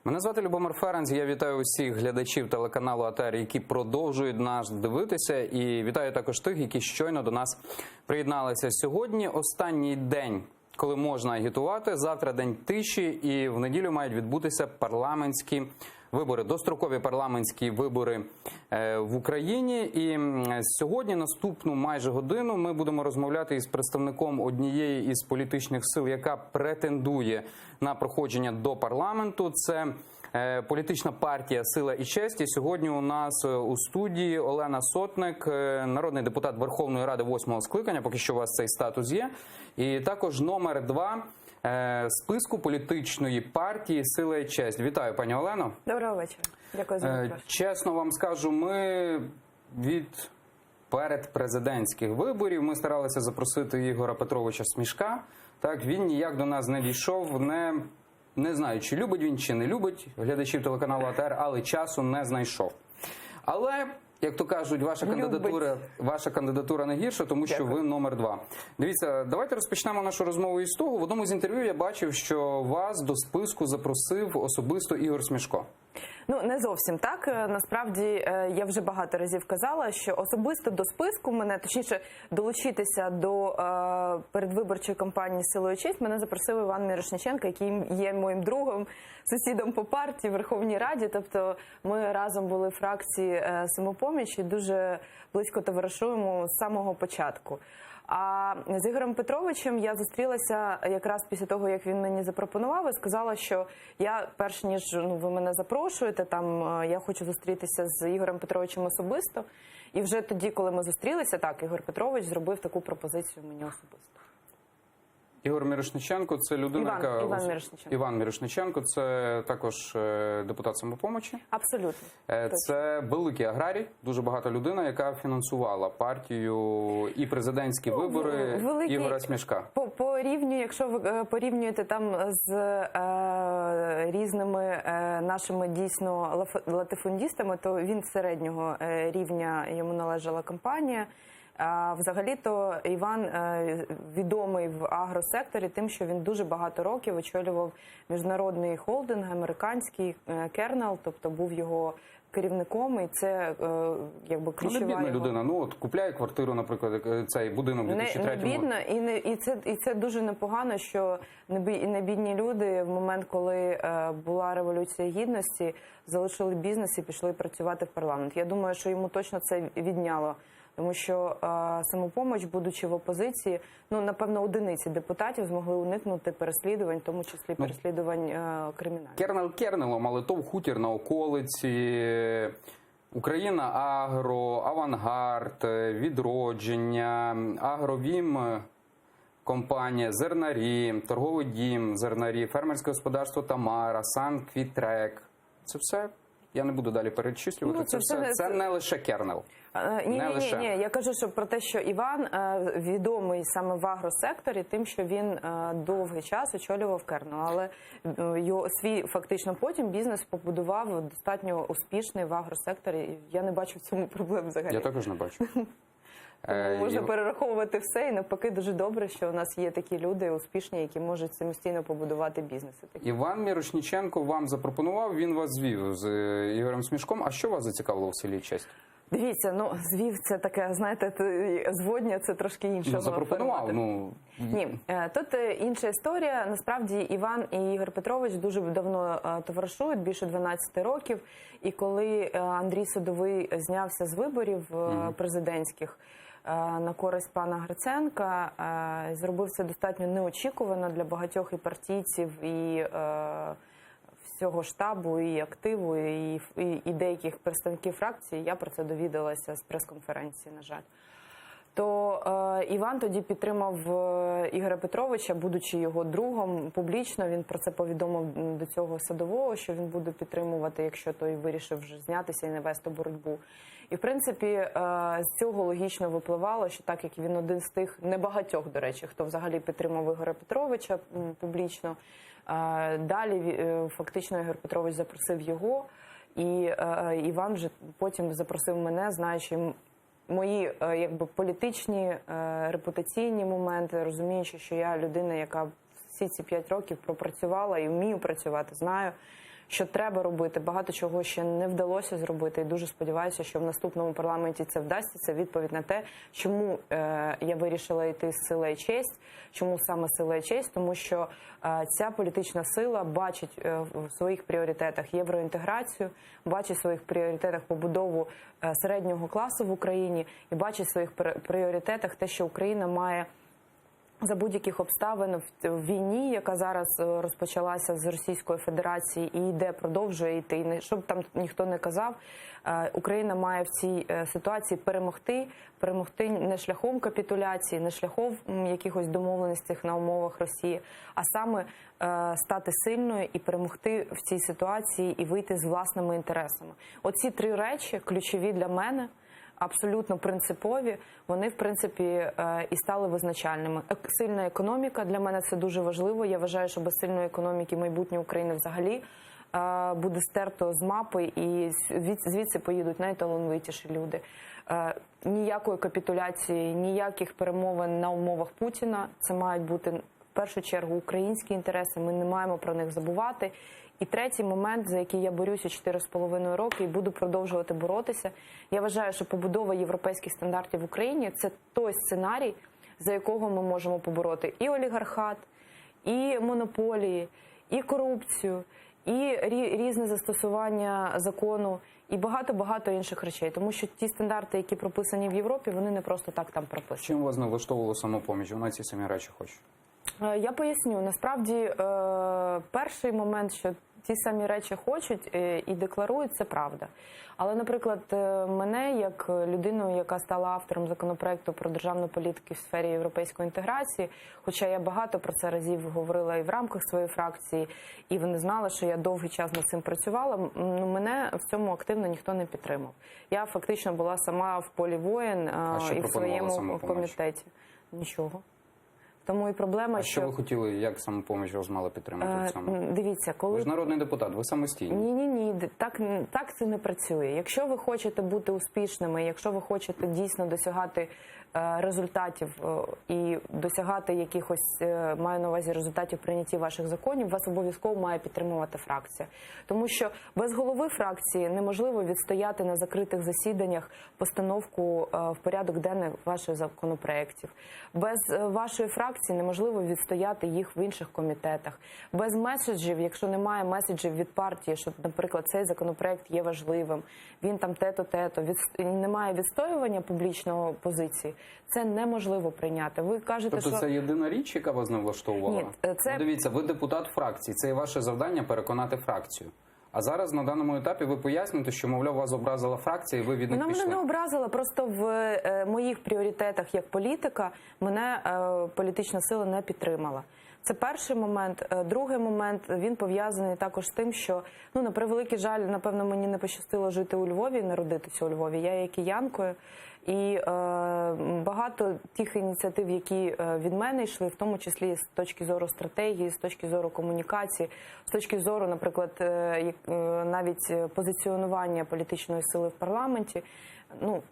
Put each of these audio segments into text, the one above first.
Мене звати Любомир Ференц, я вітаю усіх глядачів телеканалу АТR, які продовжують нас дивитися, і вітаю також тих, які щойно до нас приєдналися. Сьогодні останній день, коли можна агітувати, завтра день тиші, і в неділю мають відбутися парламентські вибори, дострокові парламентські вибори в Україні. І сьогодні, наступну майже годину, ми будемо розмовляти із представником однієї із політичних сил, яка претендує на проходження до парламенту. Це політична партія «Сила і честь». І сьогодні у нас у студії Олена Сотник, народний депутат Верховної Ради 8-го скликання, поки що у вас цей статус є. І також номер 2 списку політичної партії «Сила і честь». Вітаю, пані Олено. Доброго вечора. Дякую за запрошення. Чесно вам скажу, ми від передпрезидентських виборів ми старалися запросити Ігоря Петровича Смішка. Так, він ніяк до нас не дійшов, не знаю, чи любить він, чи не любить глядачів телеканалу АТR, але часу не знайшов. Але, як то кажуть, ваша кандидатура не гірша, тому що ви номер 2. Дивіться, давайте розпочнемо нашу розмову із того. В одному з інтерв'ю я бачив, що вас до списку запросив особисто Ігор Смішко. Ну, не зовсім так. Насправді, я вже багато разів казала, що особисто до списку мене, точніше, долучитися до передвиборчої кампанії «Сила і честь» мене запросив Іван Мірошниченко, який є моїм другом, сусідом по партії в Верховній Раді. Тобто ми разом були в фракції «Самопоміч» і дуже близько товаришуємо з самого початку. А з Ігорем Петровичем я зустрілася якраз після того, як він мені запропонував, і сказала, що я, перш ніж ви мене запрошуєте, я хочу зустрітися з Ігорем Петровичем особисто. І вже тоді, коли ми зустрілися, так, Ігор Петрович зробив таку пропозицію мені особисто. Ігор Мірошниченко – це людина, Іван Мірошниченко – це також депутат «Самопомочі». Абсолютно. Це великий аграрій, дуже багата людина, яка фінансувала партію і президентські вибори Ігоря Смішка. По рівню, якщо ви порівнюєте там з різними нашими дійсно латифундістами, то він середнього рівня, йому належала кампанія. Взагалі-то Іван відомий в агросекторі тим, що він дуже багато років очолював міжнародний холдинг, американський Kernel, тобто був його керівником, і це якби ключова бідна людина. Ну, от купляє квартиру, наприклад, цей будинок у 2003 році. Не бідна, і це дуже непогано, що не бідні люди в момент, коли була Революція Гідності, залишили бізнес і пішли працювати в парламент. Я думаю, що йому точно це відняло. Тому що «Самопоміч», будучи в опозиції, напевно, одиниці депутатів змогли уникнути переслідувань, в тому числі переслідувань кримінальних. Кернел Кернелом, але ТОВ «Хутір» на околиці, Україна Агро, Авангард, Відродження, Агровім компанія, Зернарі, Торговий дім Зернарі, фермерське господарство Тамара, Санквітрек. Це все. Я не буду далі перечислювати. Це не лише Кернел. Ні, я кажу, що про те, що Іван відомий саме в агросекторі тим, що він довгий час очолював Кернел, але свій фактично потім бізнес побудував достатньо успішний в агросекторі. Я не бачу в цьому проблем взагалі. Я також не бачу. Можна перераховувати все, і навпаки дуже добре, що у нас є такі люди успішні, які можуть самостійно побудувати бізнеси. Іван Мірошниченко вам запропонував, він вас звів з Ігорем Смішком. А що вас зацікавило в «Селі і честь»? Дивіться, звів це таке, знаєте, зводня, це трошки іншого. Запропонував, Ні, тут інша історія. Насправді Іван і Ігор Петрович дуже давно товаришують, більше 12 років. І коли Андрій Садовий знявся з виборів президентських на користь пана Гриценка, зробив це достатньо неочікувано для багатьох і партійців, і всього штабу, і активу, і деяких представників фракції. Я про це довідалася з прес-конференції, на жаль. То Іван тоді підтримав Ігоря Петровича, будучи його другом, публічно. Він про це повідомив до цього Садового, що він буде підтримувати, якщо той вирішив вже знятися і не вести боротьбу. І, в принципі, з цього логічно випливало, що так як він один з тих небагатьох, до речі, хто взагалі підтримав Ігоря Петровича публічно, далі фактично Ігор Петрович запросив його, і Іван вже потім запросив мене, знаючи мої політичні, репутаційні моменти, розуміючи, що я людина, яка всі ці 5 років пропрацювала і вмію працювати, знаю, що треба робити. Багато чого ще не вдалося зробити. І дуже сподіваюся, що в наступному парламенті це вдасться. Це відповідь на те, чому я вирішила йти з «Сила і честь». Чому саме «Сила і честь»? Тому що ця політична сила бачить в своїх пріоритетах євроінтеграцію, бачить в своїх пріоритетах побудову середнього класу в Україні і бачить в своїх пріоритетах те, що Україна має за будь-яких обставин в війні, яка зараз розпочалася з Російської Федерації і йде, продовжує йти. І щоб там ніхто не казав, Україна має в цій ситуації перемогти не шляхом капітуляції, не шляхом якихось домовленостей на умовах Росії, а саме стати сильною і перемогти в цій ситуації і вийти з власними інтересами. Оці три речі ключові для мене, абсолютно принципові, вони, в принципі, і стали визначальними. Сильна економіка, для мене це дуже важливо. Я вважаю, що без сильної економіки майбутнє України взагалі буде стерто з мапи, і звідси поїдуть найталановитіші люди. Ніякої капітуляції, ніяких перемовин на умовах Путіна. Це мають бути, в першу чергу, українські інтереси, ми не маємо про них забувати. І третій момент, за який я борюся 4,5 роки і буду продовжувати боротися, я вважаю, що побудова європейських стандартів в Україні – це той сценарій, за якого ми можемо побороти і олігархат, і монополії, і корупцію, і різне застосування закону, і багато-багато інших речей. Тому що ті стандарти, які прописані в Європі, вони не просто так там прописані. Чим вас не влаштовувало «Самопоміч»? Вона ці самі речі хоче. Я поясню. Насправді, перший момент, що ті самі речі хочуть і декларують, це правда. Але, наприклад, мене, як людину, яка стала автором законопроекту про державну політику в сфері європейської інтеграції, хоча я багато про це разів говорила і в рамках своєї фракції, і вони знали, що я довгий час над цим працювала, мене в цьому активно ніхто не підтримав. Я фактично була сама в полі воєн і в своєму комітеті. Нічого. Тому і проблема, що ви хотіли, як «Самопоміч» вас мала підтримати в цьому? Дивіться, коли... Ви ж народний депутат, ви самостійні. Ні, так це не працює. Якщо ви хочете бути успішними, якщо ви хочете дійсно досягати результатів і досягати якихось, маю на увазі, результатів прийняття ваших законів, вас обов'язково має підтримувати фракція. Тому що без голови фракції неможливо відстояти на закритих засіданнях постановку в порядок денний ваших законопроєктів. Без вашої фракції неможливо відстояти їх в інших комітетах. Без меседжів, якщо немає меседжів від партії, що, наприклад, цей законопроєкт є важливим, він там те-то, немає відстоювання публічного позиції, це неможливо прийняти. Ви кажете, тобто що... це єдина річ, яка вас не влаштовувала? Ні, це... Ну, дивіться, ви депутат фракції, це є ваше завдання переконати фракцію. А зараз на даному етапі ви поясните, що, мовляв, вас образила фракція і ви від них пішли. Вона мене не образила, просто в моїх пріоритетах як політика мене політична сила не підтримала. Це перший момент. Другий момент, він пов'язаний також з тим, що, на превеликий жаль, напевно, мені не пощастило жити у Львові, народитися у Львові. Я є киянкою. І багато тих ініціатив, які від мене йшли, в тому числі з точки зору стратегії, з точки зору комунікації, з точки зору, наприклад, навіть позиціонування політичної сили в парламенті,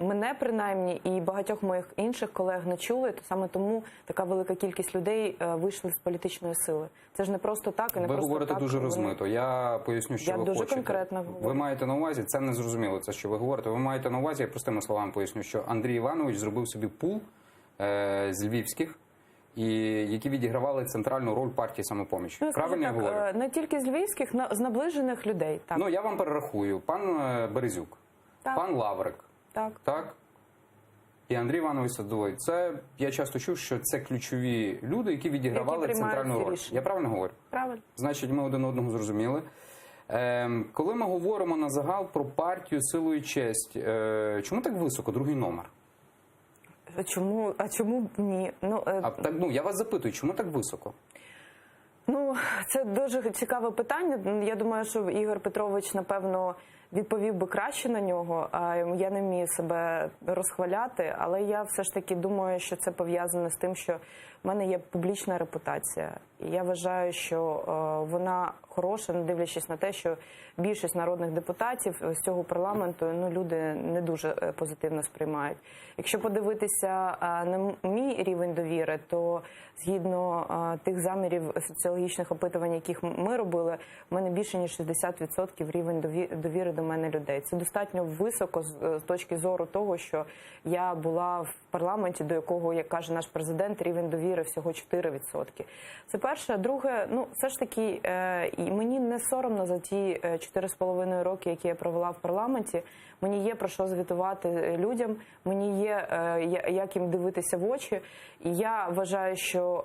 мене принаймні і багатьох моїх інших колег не чули, то саме тому така велика кількість людей вийшли з політичної сили. Це ж не просто так і не ви просто так. Ви говорите дуже розмито. Я поясню, що я ви дуже хочете. Конкретно говорю. Ви маєте на увазі, це не зрозуміло, це що ви говорите. Ви маєте на увазі, я простими словами поясню, що Андрій Іванович зробив собі пул з львівських, які відігравали центральну роль партії «Самопоміч». Правильно я говорю? Не тільки з львівських, з наближених людей. Так. Я вам перерахую. Пан Березюк, так. Пан Лаврик, так? І Андрій Іванович Садовий. Це, я часто чув, що це ключові люди, які відігравали центральну роль. Я правильно говорю? Правильно. Значить, ми один одного зрозуміли. Коли ми говоримо на загал про партію «Силу і честь», чому так високо, другий номер? А чому ні? Я вас запитую, чому так високо? Це дуже цікаве питання. Я думаю, що Ігор Петрович, напевно, відповів би краще на нього. Я не вмію себе розхваляти, але я все ж таки думаю, що це пов'язане з тим, що в мене є публічна репутація. І я вважаю, що вона хороша, не дивлячись на те, що більшість народних депутатів з цього парламенту люди не дуже позитивно сприймають. Якщо подивитися на мій рівень довіри, то згідно тих замірів соціологічних опитувань, яких ми робили, в мене більше ніж 60% рівень довіри до мене людей. Це достатньо високо з точки зору того, що я була в парламенті, до якого, як каже наш президент, рівень довіри всього 4%. Це перше. Друге, все ж таки, мені не соромно за ті 4,5 роки, які я провела в парламенті. Мені є про що звітувати людям, мені є як їм дивитися в очі. І я вважаю, що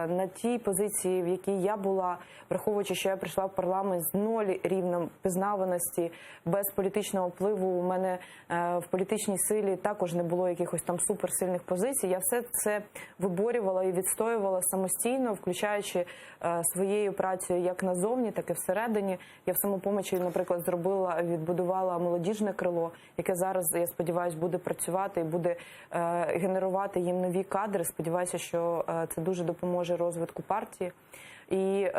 на тій позиції, в якій я була, враховуючи, що я прийшла в парламент з 0 рівнем пізнаваності, без політичного впливу, у мене в політичній силі також не було якихось там суперсильних позицій. Я все це виборювала і відстоювала самостійно, включаючи своєю працею як назовні, так і всередині. Я в «Самопомочі», наприклад, відбудувала молодіжне крило, яке зараз, я сподіваюся, буде працювати і буде генерувати їм нові кадри. Сподіваюся, що це дуже допоможе розвитку партії. І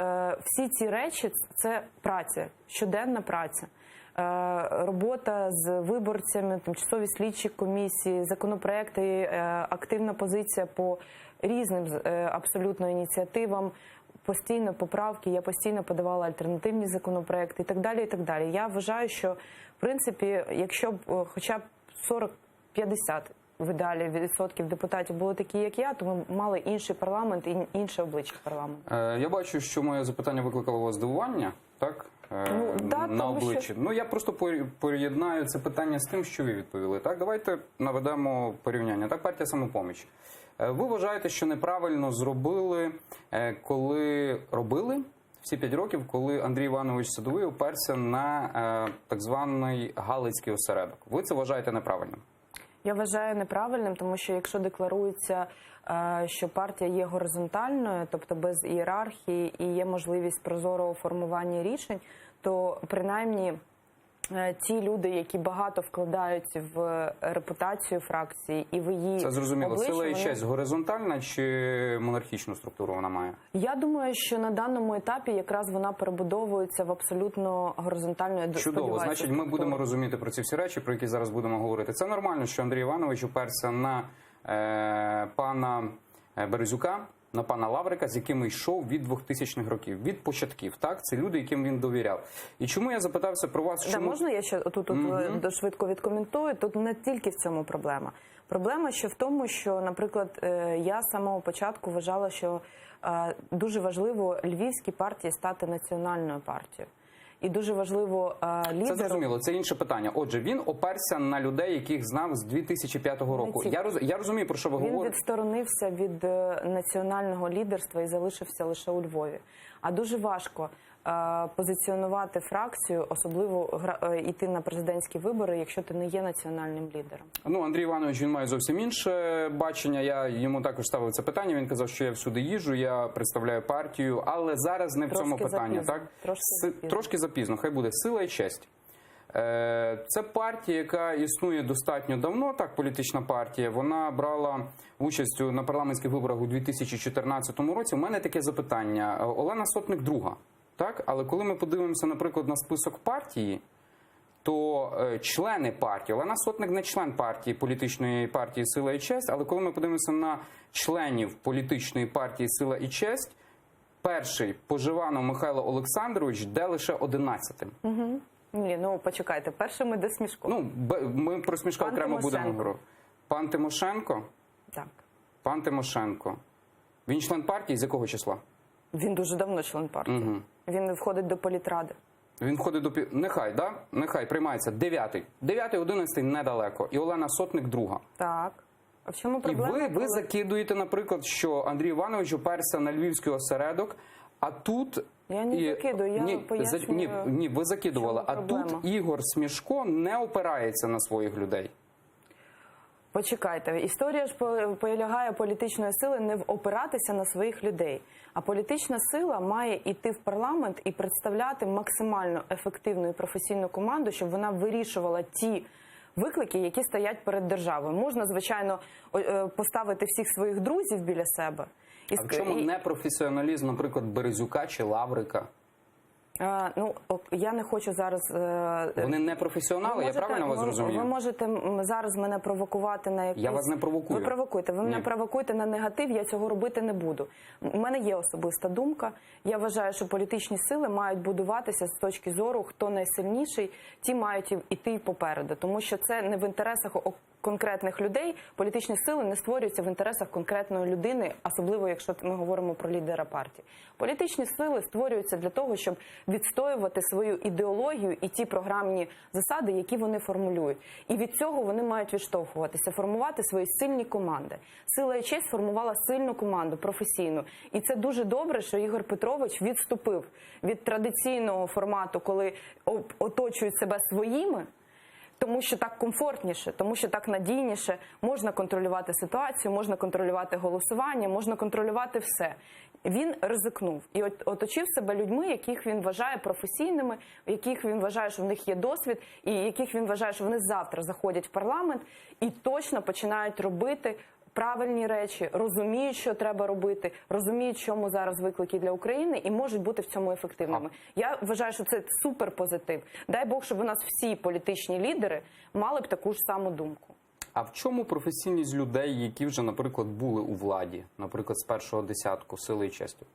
всі ці речі – це праця, щоденна праця. Робота з виборцями, тимчасові слідчі комісії, законопроекти, активна позиція по різним абсолютно ініціативам, постійно поправки, я постійно подавала альтернативні законопроекти і так далі, і так далі. Я вважаю, що, в принципі, якщо б хоча б 40-50 в ідеалі відсотків депутатів були такі, як я, то ми мали інший парламент і інше обличчя парламенту. Я бачу, що моє запитання викликало у вас здивування, так? На обличчі. Що... я просто поєднаю це питання з тим, що ви відповіли. Так, давайте наведемо порівняння. Так, партія «Самопоміч». Ви вважаєте, що неправильно зробили, коли робили всі 5 років, коли Андрій Іванович Садовий оперся на так званий Галицький осередок. Ви це вважаєте неправильним? Я вважаю неправильним, тому що якщо декларується, що партія є горизонтальною, тобто без ієрархії і є можливість прозорого формування рішень, то принаймні ті люди, які багато вкладають в репутацію фракції і в її це зрозуміло. обличчя, Сила і честь горизонтальна чи монархічну структуру вона має? Я думаю, що на даному етапі якраз вона перебудовується в абсолютно горизонтальну. Чудово. Значить, ми будемо розуміти про ці всі речі, про які зараз будемо говорити. Це нормально, що Андрій Іванович уперся на пана Березюка, на пана Лаврика, з яким йшов від 2000-х років, від початків. Так, це люди, яким він довіряв. І чому я запитався про вас? Чому... Можна я ще тут швидко відкоментую? Тут не тільки в цьому проблема. Проблема ще в тому, що, наприклад, я з самого початку вважала, що дуже важливо Львівській партії стати національною партією. І дуже важливо лідеру... Це зрозуміло, це інше питання. Отже, він оперся на людей, яких знав з 2005 року. Я розумію, про що ви говорите. Він відсторонився від національного лідерства і залишився лише у Львові. А дуже важко позиціонувати фракцію, особливо йти на президентські вибори, якщо ти не є національним лідером. Андрій Іванович, він має зовсім інше бачення. Я йому також ставив це питання. Він казав, що я всюди їжджу, я представляю партію, але зараз не в цьому питанні. Так? Трошки запізно. Хай буде сила і честь. Це партія, яка існує достатньо давно, так, політична партія. Вона брала участь на парламентських виборах у 2014 році. У мене таке запитання. Олена Сотник друга. Так, але коли ми подивимося, наприклад, на список партії, то члени партії, Олена Сотник не член партії, політичної партії «Сила і честь», але коли ми подивимося на членів політичної партії «Сила і честь», перший Поживанов Михайло Олександрович, де лише 11-тим. Угу. Ні, почекайте, першим іде Смішко. Ми про Смішка окремо будемо говорити. Пан Тимошенко? Так. Пан Тимошенко. Він член партії з якого числа? Він дуже давно член партії. Угу. Він входить до політради. Він входить до... Нехай, да? Нехай, приймається. 9-й. 9-й, 11-й недалеко. І Олена Сотник друга. Так. А в чому проблема? І ви закидуєте, наприклад, що Андрій Іванович оперся на львівський осередок, а тут... Я не закидую, я пояснюю. Ні, ви закидували. А тут Ігор Смішко не опирається на своїх людей. Почекайте, історія ж полягає політичної сили не опиратися на своїх людей. А політична сила має йти в парламент і представляти максимально ефективну і професійну команду, щоб вона вирішувала ті виклики, які стоять перед державою. Можна, звичайно, поставити всіх своїх друзів біля себе. А в чому непрофесіоналізм, наприклад, Березюка чи Лаврика? Я не хочу зараз... Вони не професіонали, я правильно вас зрозумів? Ви можете зараз мене провокувати на якийсь... Я вас не провокую. Ви провокуєте. Ви мене провокуєте на негатив, я цього робити не буду. У мене є особиста думка. Я вважаю, що політичні сили мають будуватися з точки зору, хто найсильніший, ті мають іти попереду. Тому що це не в інтересах конкретних людей, політичні сили не створюються в інтересах конкретної людини, особливо якщо ми говоримо про лідера партії. Політичні сили створюються для того, щоб відстоювати свою ідеологію і ті програмні засади, які вони формулюють. І від цього вони мають відштовхуватися, формувати свої сильні команди. Сила і честь формувала сильну команду, професійну. І це дуже добре, що Ігор Петрович відступив від традиційного формату, коли оточують себе своїми, тому що так комфортніше, тому що так надійніше, можна контролювати ситуацію, можна контролювати голосування, можна контролювати все. Він ризикнув і оточив себе людьми, яких він вважає професійними, яких він вважає, що в них є досвід, і яких він вважає, що вони завтра заходять в парламент і точно починають робити правильні речі, розуміють, що треба робити, розуміють, чому зараз виклики для України і можуть бути в цьому ефективними. Я вважаю, що це суперпозитив. Дай Бог, щоб у нас всі політичні лідери мали б таку ж саму думку. А в чому професійність людей, які вже, наприклад, були у владі, наприклад, з першого десятку «Сили і честі»?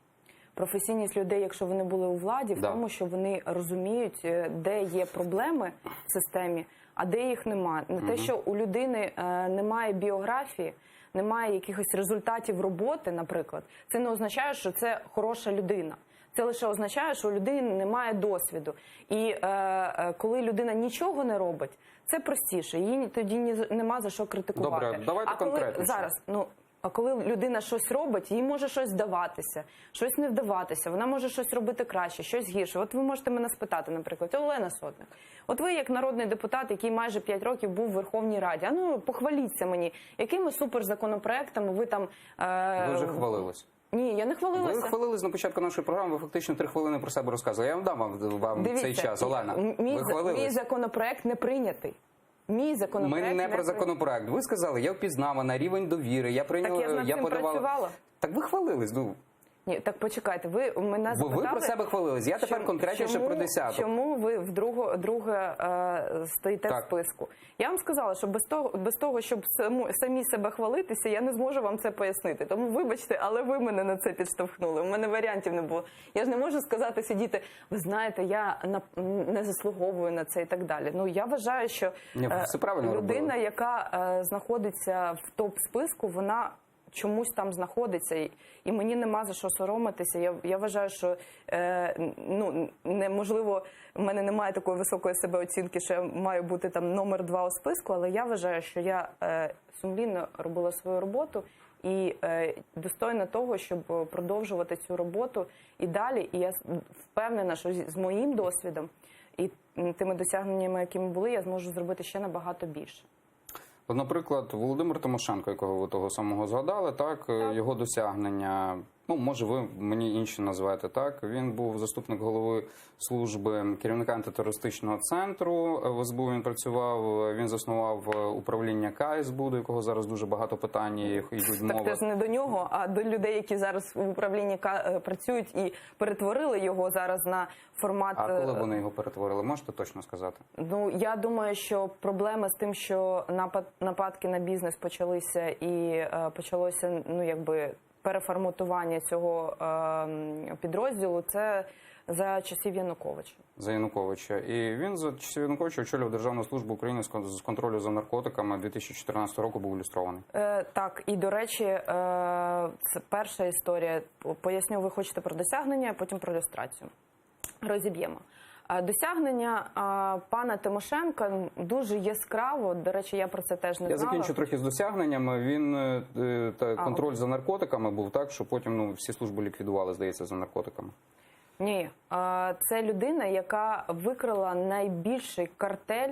Професійність людей, якщо вони були у владі, в тому, що вони розуміють, де є проблеми в системі, а де їх немає. Те, що у людини немає біографії, немає якихось результатів роботи, наприклад, це не означає, що це хороша людина. Це лише означає, що у людини немає досвіду. І коли людина нічого не робить, це простіше. Її тоді нема за що критикувати. Добре, давайте конкретніше. Зараз, а коли людина щось робить, їй може щось вдаватися, щось не вдаватися, вона може щось робити краще, щось гірше. От ви можете мене спитати, наприклад, Олена Сотник, от ви як народний депутат, який майже 5 років був в Верховній Раді, похваліться мені, якими суперзаконопроектами ви там... Ви вже хвалились. Ні, я не хвалилася. Ви хвалились на початку нашої програми, ви фактично 3 хвилини про себе розказували. Я вам дам вам цей час, Олена. Мій законопроект не прийнятий. Ми не про законопроект. Ви сказали, я впізнавана, рівень довіри, я прийняла, так я над цим працювала. Так ви хвалились, Ні, так почекайте, ви мене запитали... Ви про себе хвалились, я тепер конкретніше про десяток. Чому ви вдруге стоїте в списку? Я вам сказала, що без того, щоб самі себе хвалитися, я не зможу вам це пояснити. Тому вибачте, але ви мене на це підштовхнули. У мене варіантів не було. Я ж не можу сказати, сидіти, ви знаєте, я не заслуговую на це і так далі. Я вважаю, що людина, яка знаходиться в топ-списку, вона чомусь там знаходиться, і мені нема за що соромитися. Я вважаю, що неможливо, в мене немає такої високої себеоцінки, що я маю бути там номер 2 у списку, але я вважаю, що я сумлінно робила свою роботу і достойна того, щоб продовжувати цю роботу і далі. І я впевнена, що з моїм досвідом і тими досягненнями, якими були, я зможу зробити ще набагато більше. Наприклад, Володимир Тимошенко, якого ви того самого згадали, так, його досягнення, може ви мені інші назвете, так, він був заступник голови служби керівника антитерористичного центру, в СБУ він працював, він заснував управління КСБУ, до якого зараз дуже багато питань йдуть мови. Так це ж не до нього, а до людей, які зараз в управлінні працюють і перетворили його зараз на формат... А коли вони його перетворили, можете точно сказати? Я думаю, що проблема з тим, що нападки на бізнес почалися і почалося, переформатування цього підрозділу, це за часів Януковича. За Януковича. І він за часів Януковича очолював Державну службу України з контролю за наркотиками 2014 року, був ілюстрований. Так, і до речі, це перша історія. Поясню, ви хочете про досягнення, а потім про люстрацію. Розіб'ємо. Досягнення пана Тимошенка дуже яскраво, до речі, я про це теж не знала. Я закінчу трохи з досягненнями. Він контроль за наркотиками був так, що потім всі служби ліквідували, здається, за наркотиками. Ні, це людина, яка викрила найбільший картель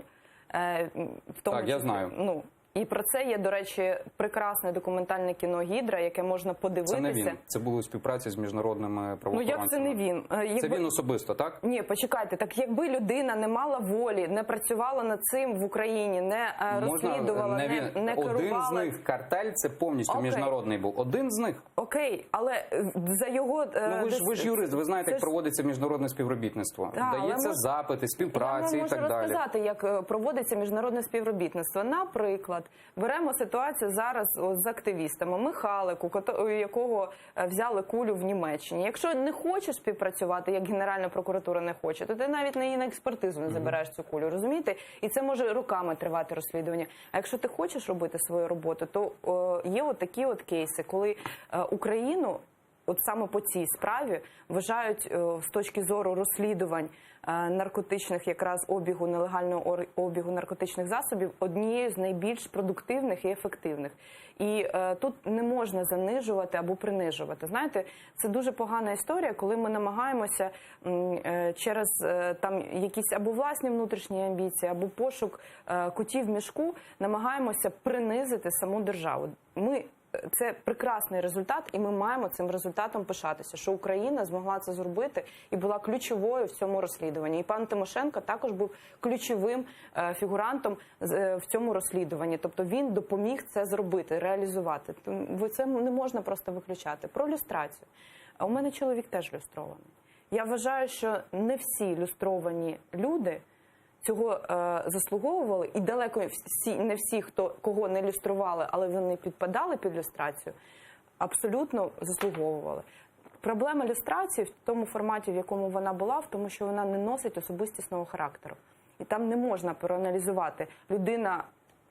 в тому, так, я знаю. І про це є, до речі, прекрасне документальне кіно «Гідра», яке можна подивитися. Це не він. Це було у співпраці з міжнародними Ну правоохоронцями. як це не він? Це він особисто, так? Ні, почекайте, так якби людина не мала волі, не працювала над цим в Україні, не розслідувала, не керувала... Один з них, картель, це повністю міжнародний був. Один з них. Окей, але за його... Ви ж юрист, ви знаєте, як проводиться міжнародне співробітництво. Дається запити, співпраці і так далі. Я можу розказати, як проводиться міжнародне співробітництво. Наприклад, беремо ситуацію зараз з активістами. Михалику, у якого взяли кулю в Німеччині. Якщо не хочеш співпрацювати, як Генеральна прокуратура не хоче, то ти навіть на експертизу не забираєш цю кулю, розумієте? І це може роками тривати розслідування. А якщо ти хочеш робити свою роботу, то є от такі от кейси, коли Україну от саме по цій справі вважають з точки зору розслідувань наркотичних, якраз нелегального обігу наркотичних засобів, однією з найбільш продуктивних і ефективних. І тут не можна занижувати або принижувати. Знаєте, це дуже погана історія, коли ми намагаємося через там якісь або власні внутрішні амбіції, або пошук котів в мішку, намагаємося принизити саму державу. Це прекрасний результат, і ми маємо цим результатом пишатися, що Україна змогла це зробити і була ключовою в цьому розслідуванні. І пан Тимошенко також був ключовим фігурантом в цьому розслідуванні. Тобто він допоміг це зробити, реалізувати. Це не можна просто виключати. Про люстрацію. У мене чоловік теж люстрований. Я вважаю, що не всі люстровані люди цього заслуговували, і далеко не всі, кого не люстрували, але вони підпадали під люстрацію, абсолютно заслуговували. Проблема люстрації в тому форматі, в якому вона була, в тому, що вона не носить особистісного характеру. І там не можна проаналізувати, людина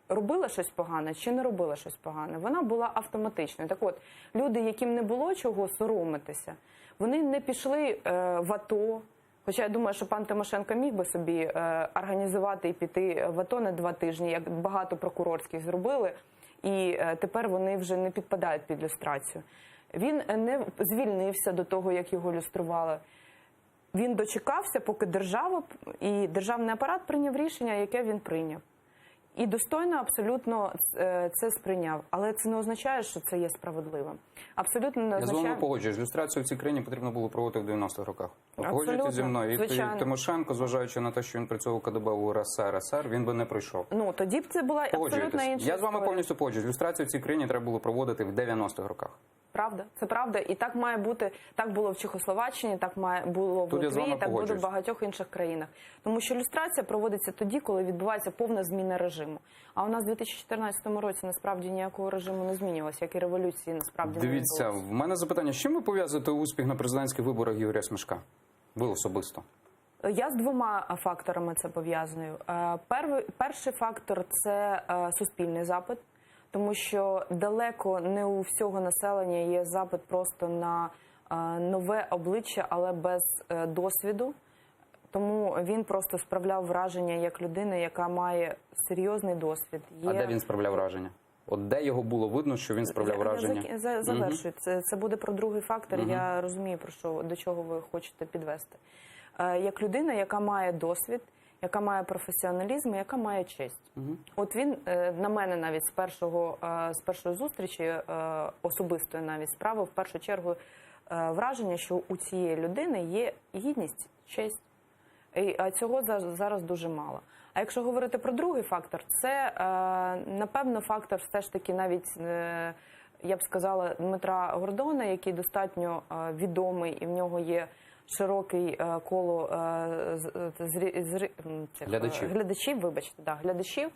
робила щось погане чи не робила щось погане. Вона була автоматичною. Так от, люди, яким не було чого соромитися, вони не пішли в АТО. Хоча я думаю, що пан Тимошенко міг би собі організувати і піти в АТО на 2 тижні, як багато прокурорських зробили, і тепер вони вже не підпадають під люстрацію. Він не звільнився до того, як його люстрували. Він дочекався, поки держава і державний апарат прийняв рішення, яке він прийняв. І достойно абсолютно це сприйняв. Але це не означає, що це є справедливим. Абсолютно не означає... Я з вами погоджуюсь. Люстрацію в цій країні потрібно було проводити в 90-х роках. Погоджуєтесь зі мною. І Тимошенко, зважаючи на те, що він працював у КДБ у РСР, він би не пройшов. Ну, тоді б це була абсолютно інша Я з вами повністю погоджуюсь. Люстрацію в цій країні треба було проводити в 90-х роках. Правда, це правда, і так має бути. Так було в Чехословаччині, так було в Литві, так буде в багатьох інших країнах. Тому що люстрація проводиться тоді, коли відбувається повна зміна режиму. А у нас в 2014 році насправді ніякого режиму не змінювалося, як і революції насправді не відбулося. Дивіться, в мене запитання: з чим ви пов'язуєте успіх на президентських виборах Ігоря Смешка? Ви особисто? Я з 2 факторами це пов'язую. Перший фактор – це суспільний запит. Тому що далеко не у всього населення є запит просто на нове обличчя, але без досвіду. Тому він просто справляв враження як людина, яка має серйозний досвід. А де він справляв враження? От де його було видно, що він справляв враження? Я завершую. Це буде про другий фактор. Я розумію, до чого ви хочете підвести. Як людина, яка має досвід, яка має професіоналізм, яка має честь. От він на мене навіть з першої зустрічі, особистої навіть справи, в першу чергу враження, що у цієї людини є гідність, честь. А цього зараз дуже мало. А якщо говорити про другий фактор, це, напевно, фактор все ж таки навіть, я б сказала, Дмитра Гордона, який достатньо відомий, і в нього є широкий коло глядачів.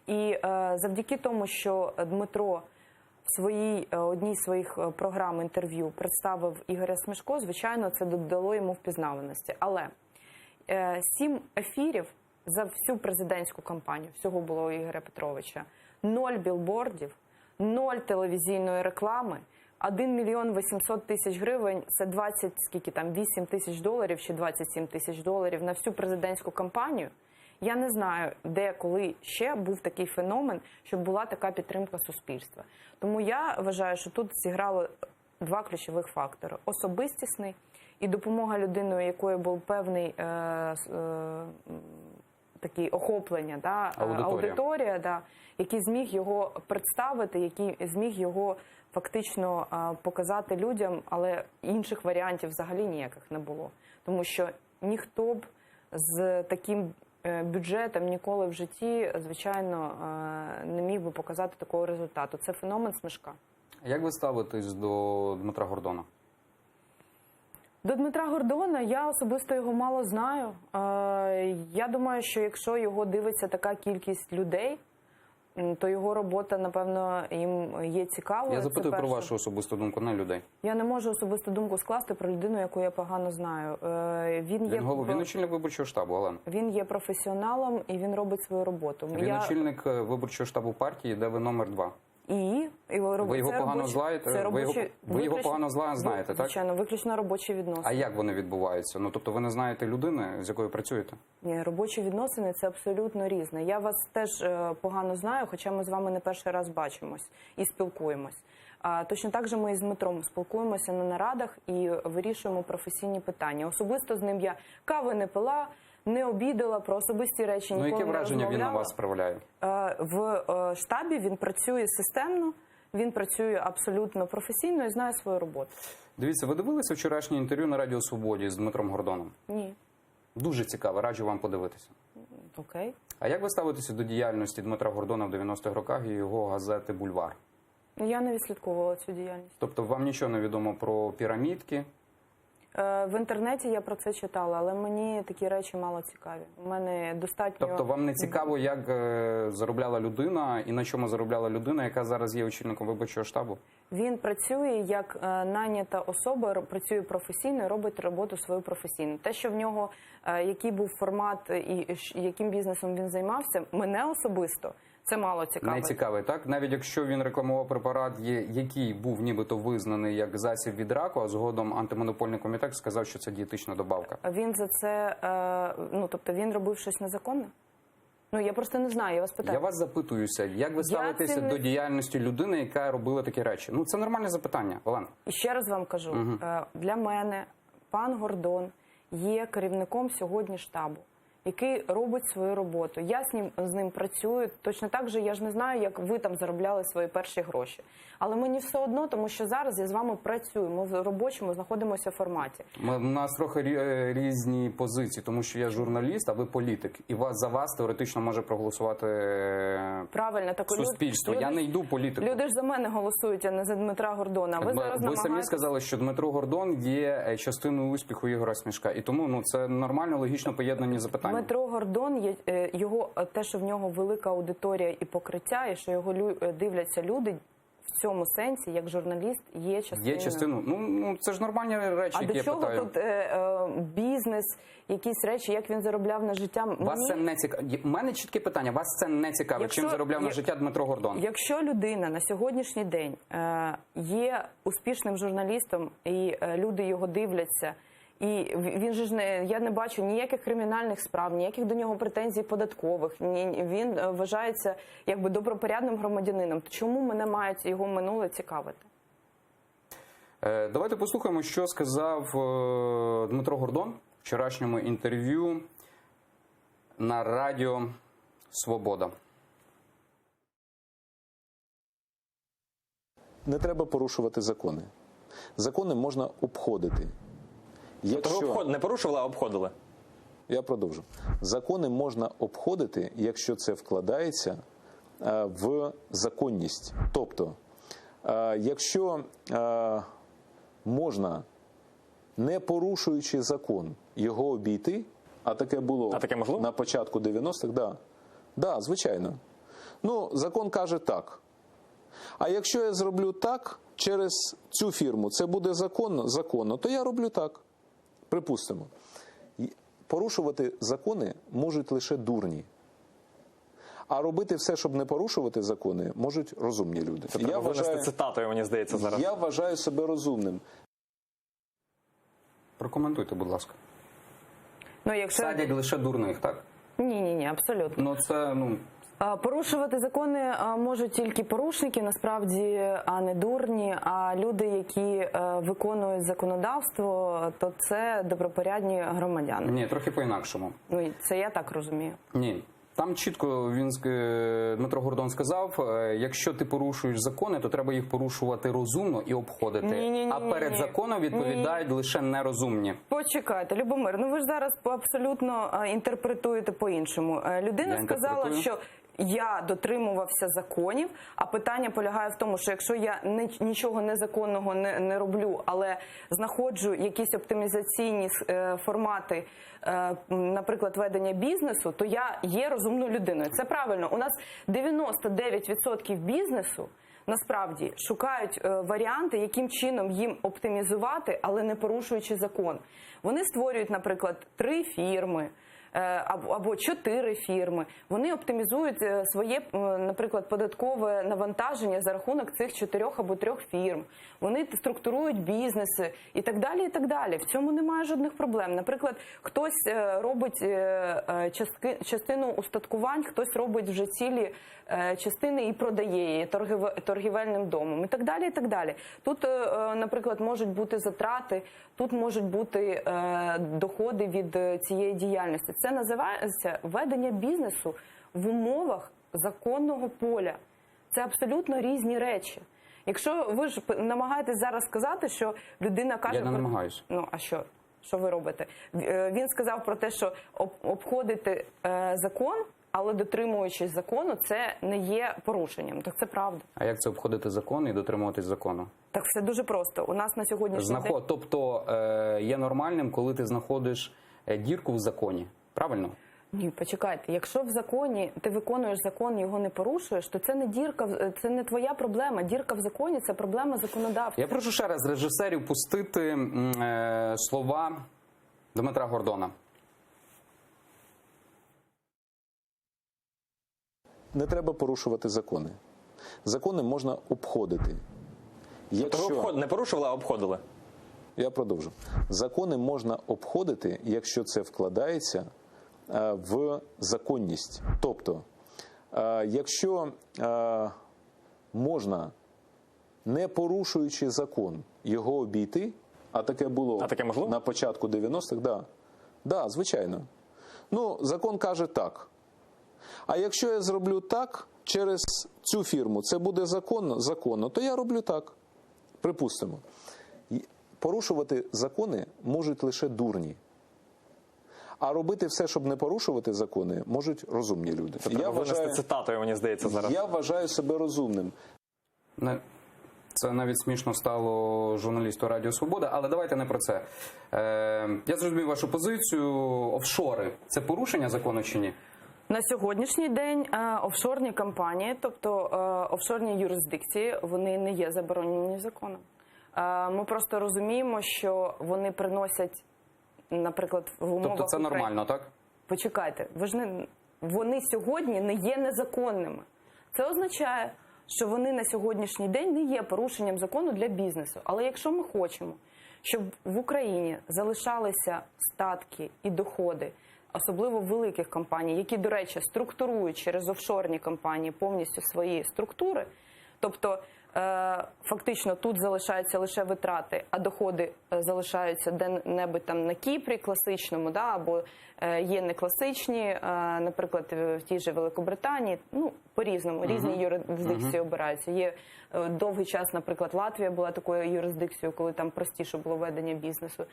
І завдяки тому, що Дмитро в одній з своїх програм інтерв'ю представив Ігоря Смешко, звичайно, це додало йому впізнаваності. Але 7 ефірів за всю президентську кампанію, всього було у Ігоря Петровича, 0 білбордів, 0 телевізійної реклами, 1 мільйон 800 тисяч гривень – це 8 тисяч доларів чи 27 тисяч доларів на всю президентську кампанію. Я не знаю, де, коли ще був такий феномен, щоб була така підтримка суспільства. Тому я вважаю, що тут зіграло 2 ключових фактори. Особистісний і допомога людини, у якої був такі охоплення, да, Аудиторія. да, який зміг його представити, який зміг його фактично показати людям, але інших варіантів взагалі ніяких не було. Тому що ніхто б з таким бюджетом ніколи в житті, звичайно, не міг би показати такого результату. Це феномен Смешка. Як ви ставитесь до Дмитра Гордона? До Дмитра Гордона я особисто його мало знаю. Я думаю, що якщо його дивиться така кількість людей, то його робота, напевно, їм є цікавою. Я запитую Це про перше. вашу особисту думку, не людей. Я не можу особисту думку скласти про людину, яку я погано знаю. Він очільник виборчого штабу, Олена. Він є професіоналом і він робить свою роботу. Він очільник виборчого штабу партії, де ви номер 2. І ви його погано знаєте? Ви його погано знаєте, так? Звичайно, виключно робочі відносини. А як вони відбуваються? Ну, тобто ви не знаєте людини, з якою працюєте? Ні, робочі відносини – це абсолютно різне. Я вас теж погано знаю, хоча ми з вами не перший раз бачимось і спілкуємось. Точно так же ми і з Дмитром спілкуємося на нарадах і вирішуємо професійні питання. Особисто з ним я кави не пила, не обідала, про особисті речі ніколи не розмовляла. Яке враження він на вас справляє? В штабі він працює системно, він працює абсолютно професійно і знає свою роботу. Дивіться, ви дивилися вчорашнє інтерв'ю на Радіо Свободі з Дмитром Гордоном? Ні. Дуже цікаво, раджу вам подивитися. Окей. А як ви ставитеся до діяльності Дмитра Гордона в 90-х роках і його газети «Бульвар»? Я не відслідковувала цю діяльність. Тобто вам нічого не відомо про пірамідки? В інтернеті я про це читала, але мені такі речі мало цікаві. У мене достатньо... Тобто вам не цікаво, як заробляла людина і на чому заробляла людина, яка зараз є очільником виборчого штабу? Він працює як найнята особа, працює професійно і робить роботу свою професійно. Те, що в нього, який був формат і яким бізнесом він займався, мене особисто це мало цікавить. Не цікавий, так? Навіть якщо він рекламував препарат, який був нібито визнаний як засіб від раку, а згодом антимонопольний комітет сказав, що це дієтична добавка. Він за це, тобто він робив щось незаконне? Я просто не знаю, я вас питаю. Я вас запитуюся, як ви ставитеся до діяльності людини, яка робила такі речі? Це нормальне запитання, Олена. І ще раз вам кажу, для мене пан Гордон є керівником сьогодні штабу, який робить свою роботу. Я з ним працюю. Точно так же я ж не знаю, як ви там заробляли свої перші гроші. Але мені все одно, тому що зараз я з вами працюю. Ми в робочому знаходимося в форматі. У нас трохи різні позиції, тому що я журналіст, а ви політик. І за вас теоретично може проголосувати правильно, так, суспільство. Я не йду в політику. Люди ж за мене голосують, а не за Дмитра Гордона. Ви самі сказали, що Дмитро Гордон є частиною успіху Ігоря Смешка. І тому це нормально, логічно поєднані запитання. Дмитро Гордон, те, що в нього велика аудиторія і покриття, і що його дивляться люди, в цьому сенсі, як журналіст, є частиною. Є частиною. Це ж нормальні речі, які я питаю. А до чого тут бізнес, якісь речі, як він заробляв на життя? Вас це не цікаво. У мене чітке питання. Вас це не цікаво, чим заробляв на життя Дмитро Гордон? Якщо людина на сьогоднішній день є успішним журналістом, і люди його дивляться, і він же я не бачу ніяких кримінальних справ, ніяких до нього претензій податкових. Він вважається якби добропорядним громадянином. То чому мене мають його минуле цікавити? Давайте послухаємо, що сказав Дмитро Гордон в вчорашньому інтерв'ю на Радіо Свобода. Не треба порушувати закони. Закони можна обходити. Тобто не порушували, а обходили? Я продовжу. Закони можна обходити, якщо це вкладається в законність. Тобто, якщо можна, не порушуючи закон, його обійти, а таке було на початку 90-х, да, звичайно. Закон каже так. А якщо я зроблю так, через цю фірму, це буде законно, то я роблю так. Припустимо. Порушувати закони можуть лише дурні. А робити все, щоб не порушувати закони, можуть розумні люди. Це треба винести цитатою, мені здається, зараз. Я вважаю себе розумним. Прокоментуйте, будь ласка. Садять лише дурних, так? Ні, абсолютно. Порушувати закони можуть тільки порушники, насправді, а не дурні. А люди, які виконують законодавство, то це добропорядні громадяни. Ні, трохи по-інакшому. Ну, це я так розумію. Ні. Там чітко Дмитро Гордон сказав, якщо ти порушуєш закони, то треба їх порушувати розумно і обходити. Ні. А перед законом відповідають лише нерозумні. Почекайте, Любомир, ну ви ж зараз абсолютно інтерпретуєте по-іншому. Людина сказала, що я дотримувався законів, а питання полягає в тому, що якщо я нічого незаконного не роблю, але знаходжу якісь оптимізаційні формати, наприклад, ведення бізнесу, то я є розумною людиною. Це правильно. У нас 99% бізнесу насправді шукають варіанти, яким чином їм оптимізувати, але не порушуючи закон. Вони створюють, наприклад, 3 фірми, або 4 фірми. Вони оптимізують своє, наприклад, податкове навантаження за рахунок цих 4 або 3 фірм. Вони структурують бізнеси і так далі, і так далі. В цьому немає жодних проблем. Наприклад, хтось робить частину устаткувань, хтось робить вже цілі частини і продає її торгівельним домом і так далі, і так далі. Тут, наприклад, можуть бути затрати, тут можуть бути доходи від цієї діяльності. Це називається ведення бізнесу в умовах законного поля. Це абсолютно різні речі. Якщо ви ж намагаєтесь зараз сказати, що людина каже... Я не намагаюся. Ну, а що? Що ви робите? Він сказав про те, що обходити закон, але дотримуючись закону, це не є порушенням. Так це правда. А як це обходити закон і дотримуватись закону? Так все дуже просто. У нас на сьогоднішній день... Тобто є нормальним, коли ти знаходиш дірку в законі. Правильно? Ні, почекайте. Якщо в законі ти виконуєш закон, його не порушуєш, то це не дірка, це не твоя проблема. Дірка в законі – це проблема законодавця. Я прошу ще раз режисерів пустити слова Дмитра Гордона. Не треба порушувати закони. Закони можна обходити. Якщо... Не порушували, а обходили? Я продовжу. Закони можна обходити, якщо це вкладається в законність. Тобто, якщо можна, не порушуючи закон, його обійти, а таке було на початку 90-х, да, звичайно. Ну, закон каже так. А якщо я зроблю так, через цю фірму, це буде законно, то я роблю так. Припустимо. Порушувати закони можуть лише дурні. А робити все, щоб не порушувати закони, можуть розумні люди. Це винести цитатою, мені здається, зараз. Я вважаю себе розумним. Це навіть смішно стало журналісту Радіо Свобода, але давайте не про це. Я зрозумів вашу позицію. Офшори – це порушення закону чи ні? На сьогоднішній день офшорні компанії, тобто офшорні юрисдикції, вони не є заборонені законом. Ми просто розуміємо, що вони приносять, наприклад, в умовах... Тобто це нормально, так? Почекайте, вони сьогодні не є незаконними. Це означає, що вони на сьогоднішній день не є порушенням закону для бізнесу. Але якщо ми хочемо, щоб в Україні залишалися статки і доходи, особливо великих компаній, які, до речі, структурують через офшорні компанії повністю свої структури, тобто фактично тут залишаються лише витрати, а доходи залишаються де-небудь там на Кіпрі класичному, або є не класичні, наприклад, в тій же Великобританії, ну, по-різному, різні юрисдикції обираються. Є довгий час, наприклад, Латвія була такою юрисдикцією, коли там простіше було ведення бізнесу.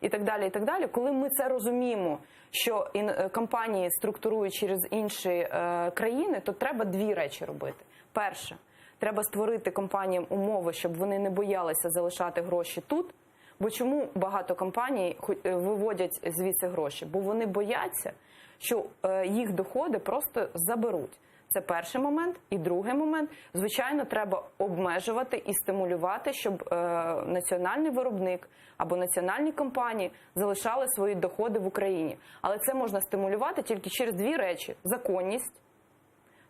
І так далі, і так далі. Коли ми це розуміємо, що компанії структурують через інші країни, то треба 2 речі робити. Перше. Треба створити компаніям умови, щоб вони не боялися залишати гроші тут. Бо чому багато компаній виводять звідси гроші? Бо вони бояться, що їх доходи просто заберуть. Це перший момент. І другий момент, звичайно, треба обмежувати і стимулювати, щоб національний виробник або національні компанії залишали свої доходи в Україні. Але це можна стимулювати тільки через 2 речі. Законність.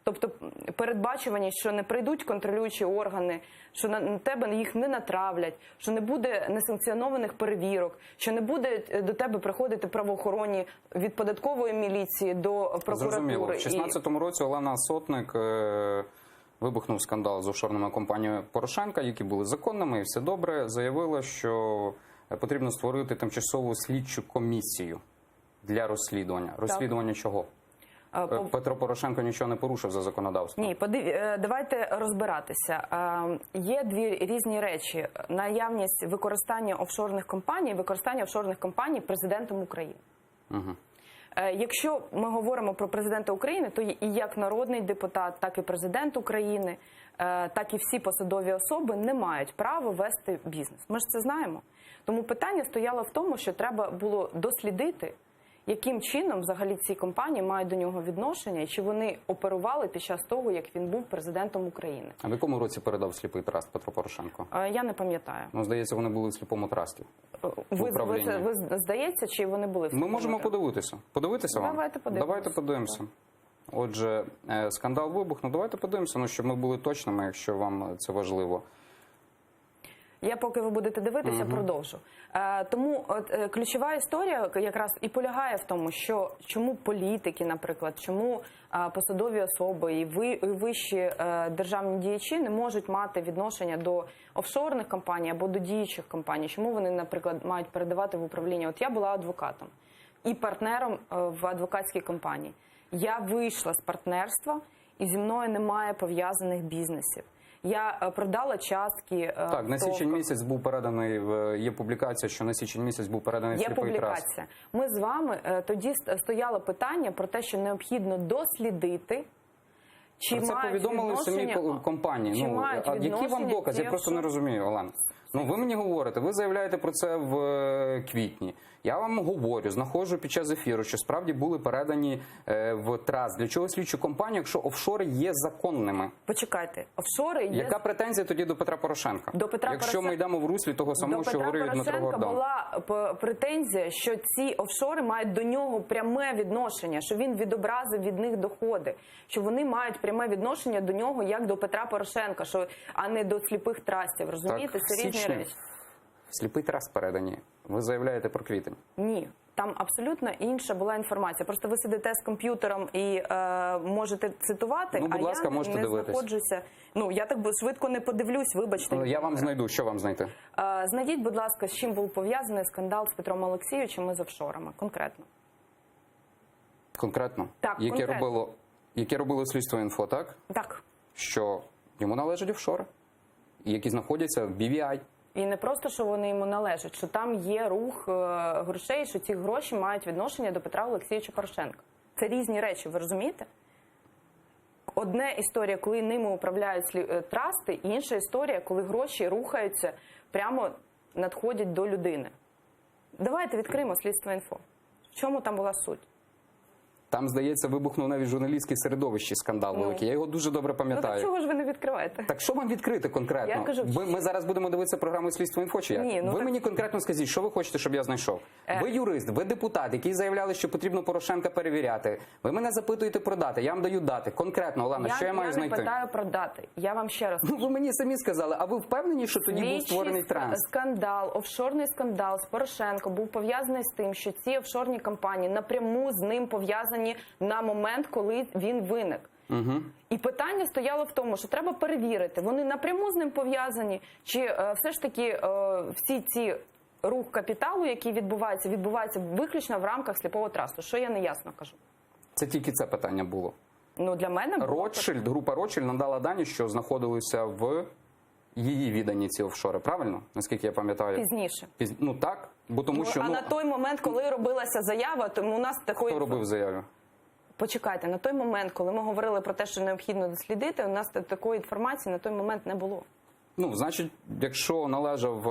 Тобто передбачуваність, що не прийдуть контролюючі органи, що на тебе їх не натравлять, що не буде несанкціонованих перевірок, що не буде до тебе приходити правоохоронні від податкової міліції до прокуратури. Зрозуміло. В 2016 році Олена Сотник вибухнув скандал з офшорними компаніями Порошенка, які були законними і все добре, заявила, що потрібно створити тимчасову слідчу комісію для розслідування. Розслідування чого? Петро Порошенко нічого не порушив за законодавством. Ні, давайте розбиратися. Є дві різні речі. Наявність використання офшорних компаній, використання офшорних компаній президентом України. Угу. Якщо ми говоримо про президента України, то і як народний депутат, так і президент України, так і всі посадові особи не мають права вести бізнес. Ми ж це знаємо. Тому питання стояло в тому, що треба було дослідити, яким чином взагалі ці компанії мають до нього відношення, і чи вони оперували під час того, як він був президентом України. А в якому році передав сліпий траст Петро Порошенко? Я не пам'ятаю. Ну, здається, вони були в сліпому трасті. Ви здається, чи вони були в сліпому Ми можемо трасті? подивитися. Подивитися вам? Давайте подивимося. Давайте подивимося. Отже, скандал вибухнув. Давайте подивимося, ну, щоб ми були точними, якщо вам це важливо. Я, поки ви будете дивитися, продовжу. Тому ключова історія якраз і полягає в тому, що чому політики, наприклад, чому посадові особи і вищі державні діячі не можуть мати відношення до офшорних компаній або до діючих компаній. Чому вони, наприклад, мають передавати в управління? От я була адвокатом і партнером в адвокатській компанії. Я вийшла з партнерства, і зі мною немає пов'язаних бізнесів. Я продала частки. Так, на січень місяць був переданий, є публікація, що на січень місяць був переданий сліпий траст. Є публікація. Ми з вами тоді стояло питання про те, що необхідно дослідити, чи про це мають повідомили самі компанії. Ну, а які вам докази? Я просто не розумію, Олена. Ну, ви мені говорите, ви заявляєте про це в квітні. Я вам говорю, знаходжу під час ефіру, що справді були передані в траст. Для чого слідчу компанію, якщо офшори є законними? Почекайте, офшори є... Яка претензія тоді до Петра Порошенка? До Петра якщо ми йдемо в руслі того самого, що говорив Дмитро Гордон. До Петра Порошенка була претензія, що ці офшори мають до нього пряме відношення, що він відобразив від них доходи, що вони мають пряме відношення до нього, як до Петра Порошенка, а не до сліпих трастів. Розумієте? Так, це різні речі. Сліпий траст передані. Ви заявляєте про квітень. Ні. Там абсолютно інша була інформація. Просто ви сидите з комп'ютером і можете цитувати, ну, будь ласка, я не знаходжуся. Ну, я так швидко не подивлюсь, вибачте. Я вам знайду. Що вам знайти? Знайдіть, будь ласка, з чим був пов'язаний скандал з Петром Олексійовичем і з офшорами. Конкретно. Конкретно? Так, конкретно. Яке робило слідство інфо, так? Так. Що йому належать офшори, які знаходяться в BVI. І не просто, що вони йому належать, що там є рух грошей, що ці гроші мають відношення до Петра Олексійовича Порошенка. Це різні речі, ви розумієте? Одна історія, коли ними управляють трасти, і інша історія, коли гроші рухаються, прямо надходять до людини. Давайте відкриємо слідство інфо. В чому там була суть? Там, здається, вибухнув навіть журналістський середовищі скандал великий. Я його дуже добре пам'ятаю. Ну так чого ж ви не відкриваєте? Так що вам відкрити конкретно? Я кажу, ми зараз будемо дивитися програму «Слідство інфо» чи як? Ні, ви мені конкретно скажіть, що ви хочете, щоб я знайшов? Ви юрист, ви депутат, який заявляли, що потрібно Порошенка перевіряти. Ви мене запитуєте про дати, я вам даю дати. Конкретно, Олена, що я маю знайти? Я не питаю про дати. Я вам ще раз кажу. Ви мені самі сказали, а ви впевнені, що тоді був створений транс? Скандал, офшорний скандал з Порошенко був пов'язаний з тим, що ці офшорні компанії напряму з ним пов'язані на момент, коли він виник. Угу. І питання стояло в тому, що треба перевірити, вони напряму з ним пов'язані, чи все ж таки всі ці рух капіталу, який відбувається виключно в рамках сліпого трасту. Що я неясно кажу? Це тільки це питання було. Ну, для мене було. Група Ротшильд надала дані, що знаходилися в її відданні ці офшори, правильно? Наскільки я пам'ятаю? Пізніше. Ну так, бо тому що... А на той момент, коли робилася заява, тому у нас такої... Хто робив заяву? Почекайте, на той момент, коли ми говорили про те, що необхідно дослідити, у нас такої інформації на той момент не було. Ну, значить, якщо належав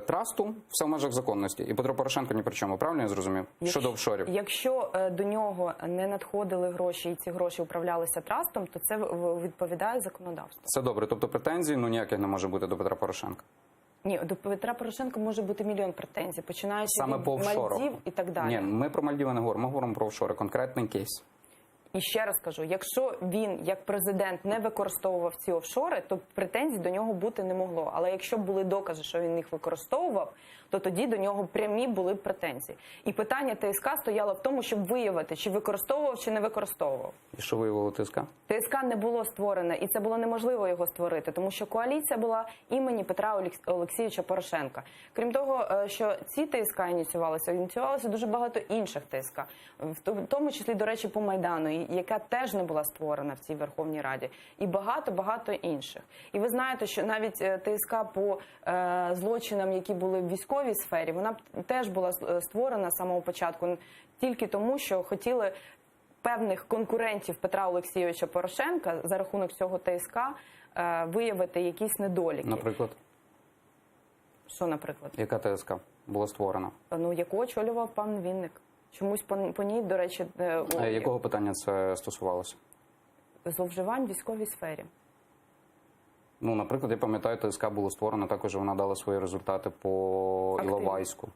трасту, все в межах законності. І Петро Порошенко ні при чому, правильно я зрозумів? Щодо офшорів. Якщо до нього не надходили гроші і ці гроші управлялися трастом, то це відповідає законодавству. Це добре. Тобто претензій ніяких не може бути до Петра Порошенка? Ні, до Петра Порошенка може бути мільйон претензій, починаючи саме від по офшорах. Мальдів і так далі. Ні, ми про Мальдіви не говоримо, ми говоримо про офшори, конкретний кейс. І ще раз кажу, якщо він, як президент, не використовував ці офшори, то претензій до нього бути не могло. Але якщо б були докази, що він їх використовував, то тоді до нього прямі були б претензії. І питання ТСК стояло в тому, щоб виявити, чи використовував, чи не використовував. І що виявило ТСК? ТСК не було створено, і це було неможливо його створити, тому що коаліція була імені Петра Олексійовича Порошенка. Крім того, що ці ТСК ініціювалося дуже багато інших ТСК, в тому числі, до речі, по Майдану, яка теж не була створена в цій Верховній Раді, і багато-багато інших. І ви знаєте, що навіть ТСК по злочинам, які були в військовій сфері, вона теж була створена з самого початку тільки тому, що хотіли певних конкурентів Петра Олексійовича Порошенка за рахунок цього ТСК виявити якісь недоліки. Наприклад? Що, наприклад? Яка ТСК була створена? Ну, яку очолював пан Вінник. Чомусь по ній, до речі... Якого питання це стосувалося? Зловживань в військовій сфері. Ну, наприклад, я пам'ятаю, ТСК було створено, також вона дала свої результати по Іловайську.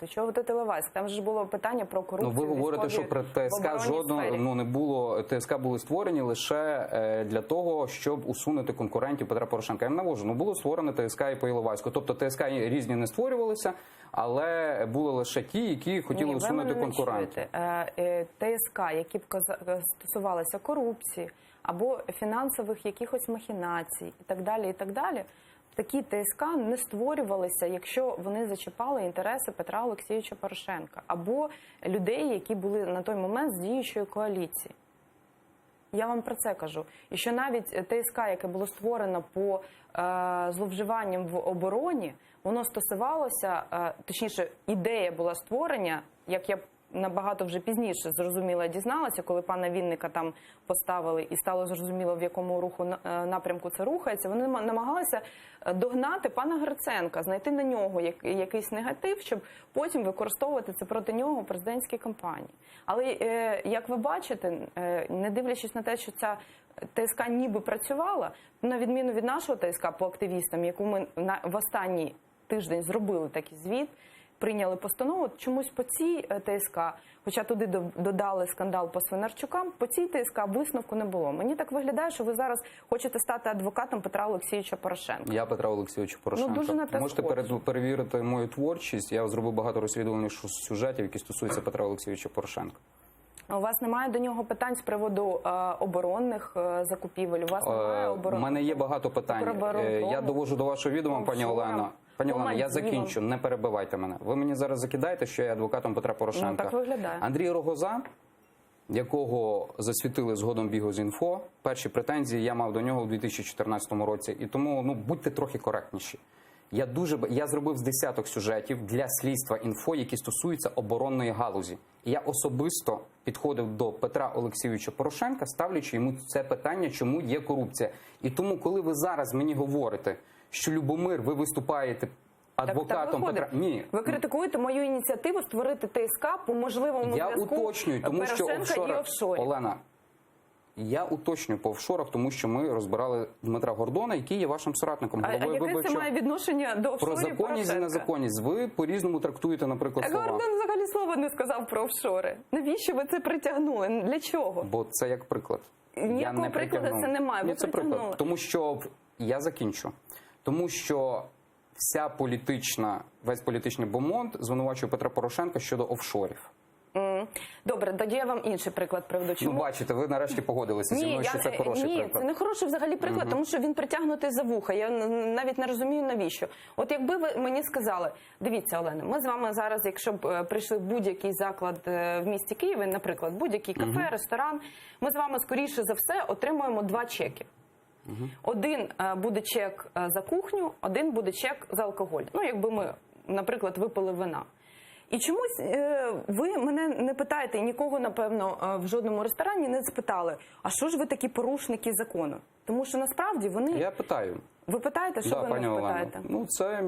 До чого тут Іловайськ? Там ж було питання про корупцію. Ну, ви говорите, що про ТСК жодного не було. ТСК були створені лише для того, щоб усунути конкурентів Петра Порошенка. Я не навожу. Ну, було створено ТСК і по Іловайську. Тобто ТСК різні не створювалися, але були лише ті, які хотіли усунути конкурентів. ТСК, які б стосувалися корупції або фінансових якихось махінацій і так далі, такі ТСК не створювалися, якщо вони зачіпали інтереси Петра Олексійовича Порошенка або людей, які були на той момент з діючої коаліції. Я вам про це кажу. І що навіть ТСК, яке було створено по зловживанням в обороні, воно стосувалося, точніше, ідея була створення, як я набагато вже пізніше зрозуміла, дізналася, коли пана Вінника там поставили і стало зрозуміло, в якому напрямку це рухається. Вони намагалися догнати пана Гриценка, знайти на нього якийсь негатив, щоб потім використовувати це проти нього у президентській кампанії. Але, як ви бачите, не дивлячись на те, що ця ТСК ніби працювала, на відміну від нашого ТСК по активістам, яку ми в останній тиждень зробили такий звіт, прийняли постанову, чомусь по цій ТСК, хоча туди додали скандал по Свинарчукам, по цій ТСК висновку не було. Мені так виглядає, що ви зараз хочете стати адвокатом Петра Олексійовича Порошенка. Я Петра Олексійовича Порошенка. Ну, дуже на те можете перевірити мою творчість. Я зробив багато розслідувальних сюжетів, які стосуються Петра Олексійовича Порошенка. У вас немає до нього питань з приводу оборонних закупівель? У вас немає оборонних? У мене є багато питань. Я довожу до вашого відома, пані Олено. Пані Олена, я закінчу, не перебивайте мене. Ви мені зараз закидаєте, що я адвокатом Петра Порошенка. Ну, так виглядає. Андрій Рогоза, якого засвітили згодом Bihus.info, перші претензії я мав до нього у 2014 році. І тому, будьте трохи коректніші. Я зробив з десяток сюжетів для слідства інфо, які стосуються оборонної галузі. І я особисто підходив до Петра Олексійовича Порошенка, ставлячи йому це питання, чому є корупція. І тому, коли ви зараз мені говорите, що, Любомир, ви виступаєте адвокатом Петра... Ні. Ви критикуєте мою ініціативу створити ТСК по можливому зв'язку Порошенка і офшорів. Олена, я уточнюю по офшорах, тому що ми розбирали Дмитра Гордона, який є вашим соратником. А яке це має відношення до офшорів Про законність і незаконність. Ви по-різному трактуєте, наприклад, слова. Гордон взагалі слова не сказав про офшори. Навіщо ви це притягнули? Для чого? Бо це як приклад. Ніякого прикладу це немає. Ви це приклад. Тому що, я закінчу, тому що весь політичний бомонд звинувачує Петра Порошенка щодо офшорів. Добре, тоді я вам інший приклад приведу. Чому? Бачите, ви нарешті погодилися зі мною, що це хороший приклад. Ні, це не хороший взагалі приклад, тому що він притягнутий за вуха. Я навіть не розумію, навіщо. От якби ви мені сказали, дивіться, Олена, ми з вами зараз, якщо б прийшли в будь-який заклад в місті Києві, наприклад, будь-який кафе, ресторан, ми з вами, скоріше за все, отримуємо 2 чеки. Один буде чек за кухню, один буде чек за алкоголь. Якби ми, наприклад, випили вина. І чомусь ви мене не питаєте, і нікого, напевно, в жодному ресторані не запитали, а що ж ви такі порушники закону? Тому що насправді вони... Я питаю. Ви питаєте, що ви не питаєте? Це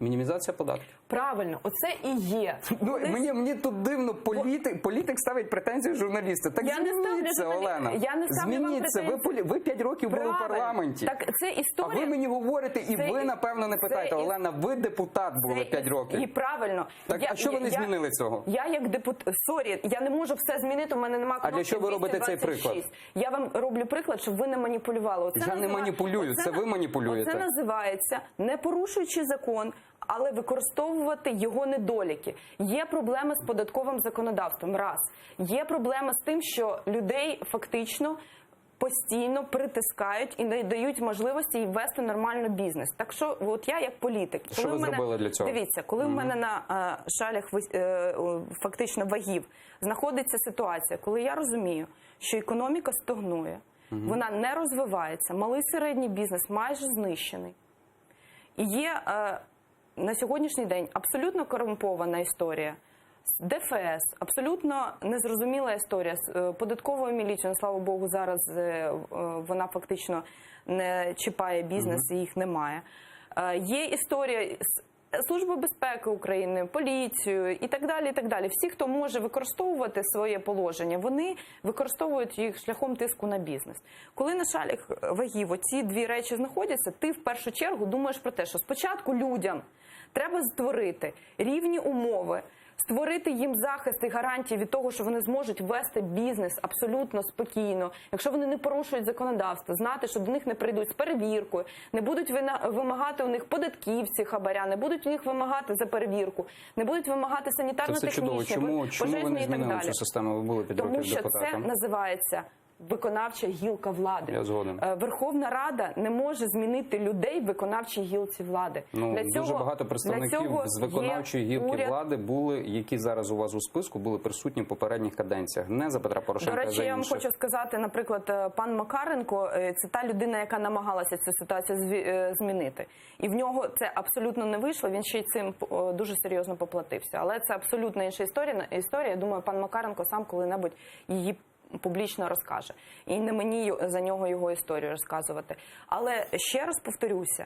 Мінімізація податків. Правильно, оце і є. Ну, мені тут дивно, політик ставить претензії журналісту. Так змініться, Олена. Я не ставлю вам Змініться. Ви 5 років були в парламенті. Так це історія. А ви мені говорите, і ви, напевно, не питаєте. Олена, ви депутат були 5 років. І правильно. Так, а що ви не змінили цього? Я як депутат, я не можу все змінити, у мене немає кнопки. А для чого ви робите цей приклад? Я вам роблю приклад, щоб ви не маніпулювали. Я не маніпулюю, це ви маніпулюєте. Це називається не порушуючи закон, але використовувати його недоліки. Є проблеми з податковим законодавством, раз. Є проблема з тим, що людей фактично постійно притискають і не дають можливості вести нормально бізнес. Так що, от я як політик... Що ви зробили для цього? Дивіться, коли в мене на шалях фактично вагів знаходиться ситуація, коли я розумію, що економіка стогнує, вона не розвивається, малий середній бізнес майже знищений. І є на сьогоднішній день абсолютно корумпована історія з ДФС, абсолютно незрозуміла історія з податковою міліцією. Слава Богу, зараз вона фактично не чіпає бізнес і їх немає. Є історія з Службою безпеки України, поліцією і так далі, і так далі. Всі, хто може використовувати своє положення, вони використовують їх шляхом тиску на бізнес. Коли на шалях вагів оці дві речі знаходяться, ти в першу чергу думаєш про те, що спочатку людям треба створити рівні умови, створити їм захист і гарантії від того, що вони зможуть вести бізнес абсолютно спокійно, якщо вони не порушують законодавство, знати, що до них не прийдуть з перевіркою, не будуть вимагати у них податківці хабаря, не будуть у них вимагати за перевірку, не будуть вимагати санітарно-технічні, пожежні і так далі. Цю систему? Ви були 5 років депутатом. Тому що це називається виконавча гілка влади. Я згоден. Верховна Рада не може змінити людей в виконавчій гілці влади. Ну, дуже багато представників з виконавчої гілки влади були, які зараз у вас у списку, були присутні в попередніх каденціях. Не за Петра Порошенка, а за інших. До речі, я вам хочу сказати, наприклад, пан Макаренко – це та людина, яка намагалася цю ситуацію змінити. І в нього це абсолютно не вийшло, він ще й цим дуже серйозно поплатився. Але це абсолютно інша історія. Я думаю, пан Макаренко сам коли-небудь її публічно розкаже. І не мені за нього його історію розказувати. Але ще раз повторюся,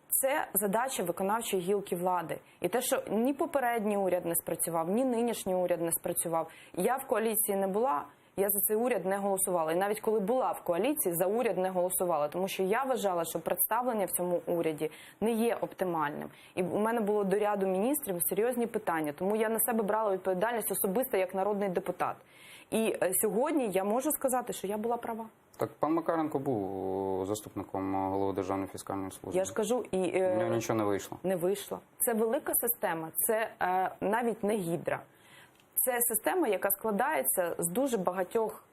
це задача виконавчої гілки влади. І те, що ні попередній уряд не спрацював, ні нинішній уряд не спрацював. Я в коаліції не була, я за цей уряд не голосувала. І навіть коли була в коаліції, за уряд не голосувала. Тому що я вважала, що представлення в цьому уряді не є оптимальним. І у мене було до ряду міністрів серйозні питання. Тому я на себе брала відповідальність особисто як народний депутат. І сьогодні я можу сказати, що я була права. Так, пан Макаренко був заступником голови Державної фіскальної служби. Я ж кажу, і у нього нічого не вийшло. Не вийшло. Це велика система, це навіть не гідра. Це система, яка складається з дуже багатьох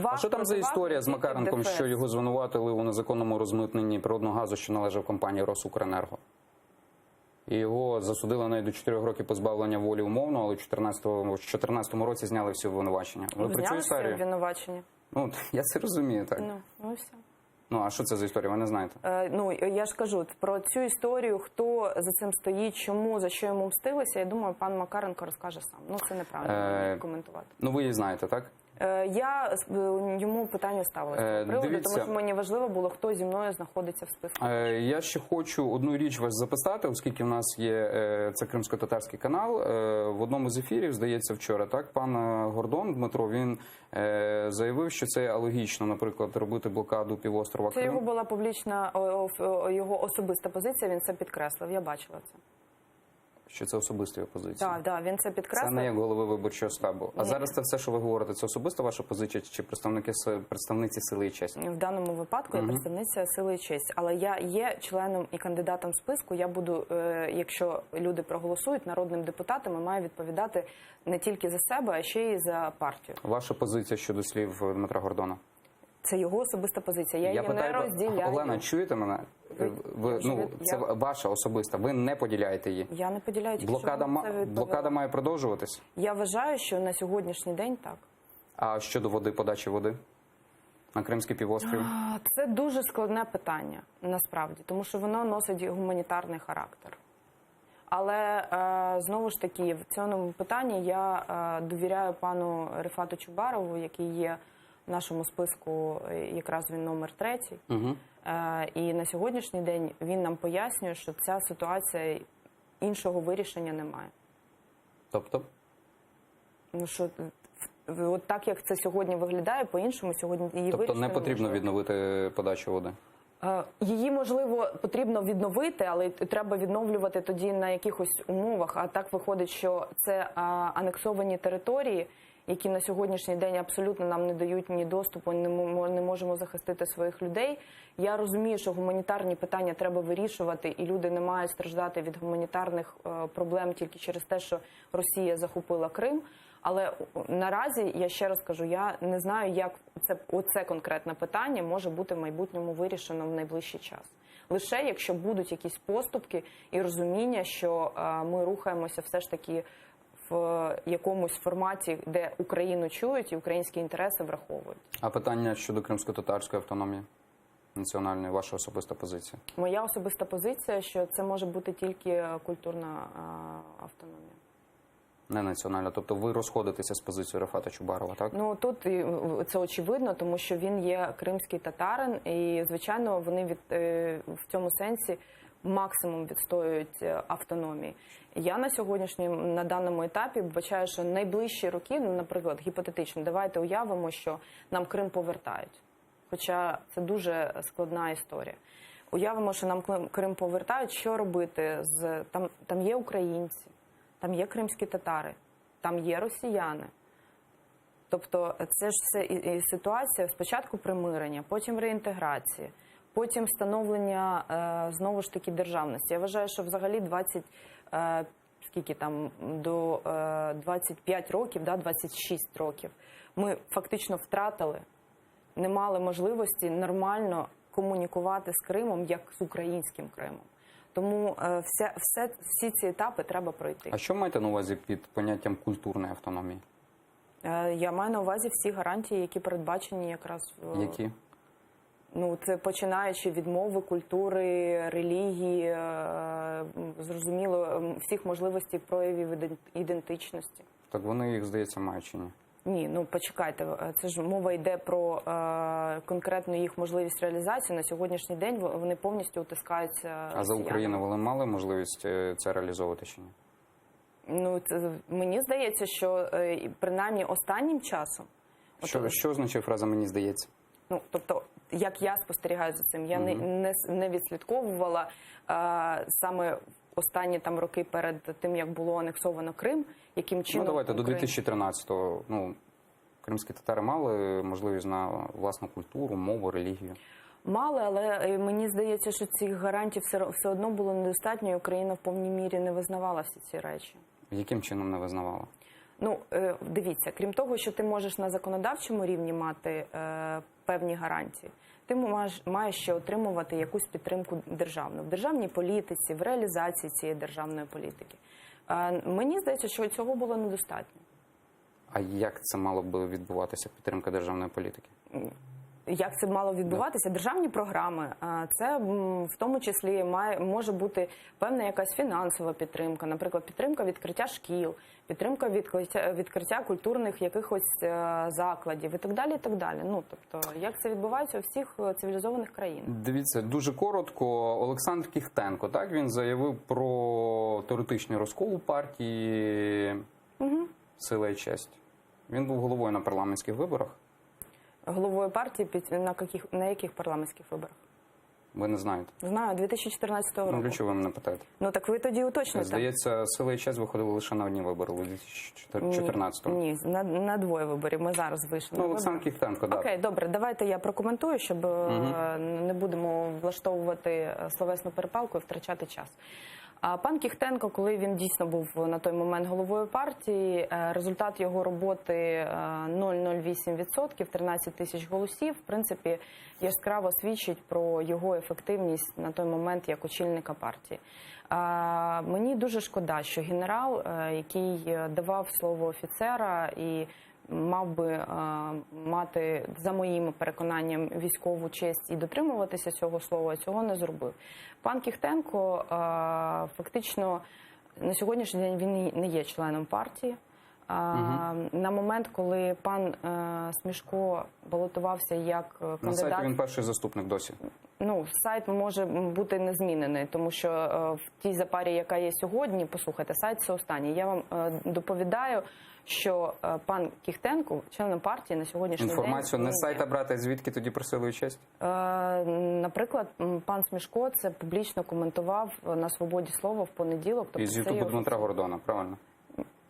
А що там за історія з Макаренком, що його звинуватили у незаконному розмитненні природного газу, що належав компанії «Росукренерго»? І його засудили навіть до 4 років позбавлення волі умовно, але в 2014 році зняли всі обвинувачення. Ви про цю історію? Зняли всі обвинувачення. Ну, я це розумію, так. Ну, все. Ну, а що це за історія, ви не знаєте? Ну, я ж кажу, про цю історію, хто за цим стоїть, чому, за що йому мстилися, я думаю, пан Макаренко розкаже сам. Ну, це неправильно коментувати. Ну, ви її знаєте, так? Я йому питання ставила з цього приводу, тому що мені важливо було, хто зі мною знаходиться в списку. Я ще хочу одну річ вас запитати, оскільки в нас є це кримсько-татарський канал. В одному з ефірів, здається, вчора, так, пан Гордон Дмитро, він заявив, що це алогічно, наприклад, робити блокаду півострова Крим. Це його була публічна, його особиста позиція, він це підкреслив, я бачила це. Що це особиста позиція? Так, він це підкреслив. Це не як голови виборчого штабу. А зараз це все, що ви говорите, це особиста ваша позиція чи представниці «Сили і честь»? В даному випадку я представниця «Сили і честь». Але я є членом і кандидатом в списку. Я буду, якщо люди проголосують, народним депутатом і маю відповідати не тільки за себе, а ще й за партію. Ваша позиція щодо слів Дмитра Гордона? Це його особиста позиція. Я її не розділяю. Олена, чуєте мене? Це ваша особиста. Ви не поділяєте її. Я не поділяю. Блокада має продовжуватись? Я вважаю, що на сьогоднішній день так. А щодо води, подачі води на Кримський півострів? Це дуже складне питання, насправді, тому що воно носить гуманітарний характер. Але, знову ж таки, в цьому питанні я довіряю пану Рефату Чубарову, який є в нашому списку, якраз він номер 3. І на сьогоднішній день він нам пояснює, що ця ситуація іншого вирішення немає. Тобто? Ну що, от так як це сьогодні виглядає, по-іншому сьогодні її Тобто вирішити не потрібно неможливо. відновити подачу води? Її, можливо, потрібно відновити, але треба відновлювати тоді на якихось умовах. А так виходить, що це анексовані території, які на сьогоднішній день абсолютно нам не дають ні доступу, не можемо захистити своїх людей. Я розумію, що гуманітарні питання треба вирішувати, і люди не мають страждати від гуманітарних проблем тільки через те, що Росія захопила Крим. Але наразі, я ще раз кажу, я не знаю, як оце конкретне питання може бути в майбутньому вирішено в найближчий час. Лише якщо будуть якісь поступки і розуміння, що ми рухаємося все ж таки в якомусь форматі, де Україну чують і українські інтереси враховують. А питання щодо кримсько-татарської автономії національної, ваша особиста позиція? Моя особиста позиція, що це може бути тільки культурна автономія. Не національна. Тобто ви розходитеся з позицією Рафата Чубарова, так? Ну, тут це очевидно, тому що він є кримський татарин, і, звичайно, вони в цьому сенсі максимум відстоюють автономії. Я на даному етапі вбачаю, що найближчі роки, наприклад, гіпотетично, давайте уявимо, що нам Крим повертають. Хоча це дуже складна історія. Уявимо, що нам Крим повертають, що робити? Там є українці, там є кримські татари, там є росіяни. Тобто це ж все і ситуація спочатку примирення, потім реінтеграція, потім встановлення, знову ж таки, державності. Я вважаю, що взагалі до 25 років, 26 років ми фактично втратили, не мали можливості нормально комунікувати з Кримом, як з українським Кримом. Тому всі ці етапи треба пройти. А що маєте на увазі під поняттям культурної автономії? Я маю на увазі всі гарантії, які передбачені якраз... Які? Ну, це починаючи від мови, культури, релігії, зрозуміло, всіх можливостей проявів ідентичності. Так вони їх, здається, мають чи ні? Ні, ну почекайте, це ж мова йде про конкретну їх можливість реалізації. На сьогоднішній день вони повністю утискаються. А за Україну вони мали можливість це реалізовувати чи ні? Ну, мені здається, що принаймні останнім часом... Що означає фраза «мені здається»? Ну, тобто, як я спостерігаю за цим, я не відслідковувала саме останні роки перед тим, як було анексовано Крим, яким чином... Ну, давайте, до 2013-го, кримські татари мали можливість на власну культуру, мову, релігію? Мали, але мені здається, що цих гарантій все одно було недостатньо, і Україна в повній мірі не визнавала всі ці речі. Яким чином не визнавала? Ну, дивіться, крім того, що ти можеш на законодавчому рівні мати певні гарантії, ти маєш ще отримувати якусь підтримку державну в державній політиці, в реалізації цієї державної політики. Мені здається, що цього було недостатньо. А як це мало б відбуватися, підтримка державної політики? Як це мало відбуватися? Державні програми, це в тому числі може бути певна якась фінансова підтримка, наприклад, підтримка відкриття шкіл, підтримка відкриття культурних якихось закладів і так далі, і так далі. Ну, тобто, як це відбувається у всіх цивілізованих країнах. Дивіться, дуже коротко, Олександр Кіхтенко, так, він заявив про теоретичний розкол у партії «Сила і честь». Він був головою на парламентських виборах. Головою партії на яких парламентських виборах? Ви не знаєте? Знаю, 2014 року. Ну, для чого ви мене питаєте? Ну, так ви тоді уточните. Здається, «Сила і честь» виходили лише на одні вибори у 2014-му. Ні, на двоє виборів. Ми зараз вийшли. Ну, Олександр Кіхтенко, так. Окей, добре, давайте я прокоментую, щоб не будемо влаштовувати словесну перепалку і втрачати час. А пан Кіхтенко, коли він дійсно був на той момент головою партії, результат його роботи 0,08%, 13 тисяч голосів, в принципі, яскраво свідчить про його ефективність на той момент як очільника партії. Мені дуже шкода, що генерал, який давав слово офіцера і мав би мати, за моїм переконанням, військову честь і дотримуватися цього слова, цього не зробив. Пан Кіхтенко фактично на сьогоднішній день він не є членом партії. На момент, коли пан Смішко балотувався як кандидат... На сайті він перший заступник досі. Ну, сайт може бути не змінений, тому що в тій запарі, яка є сьогодні, послухайте, сайт це останній. Я вам доповідаю, що пан Кіхтенко, членом партії на сьогоднішній день... Інформацію не з сайта брати, звідки тоді просили участь? Наприклад, пан Смішко це публічно коментував на «Свободі слова» в понеділок. Тобто із Ютубу Дмитра Гордона, правильно?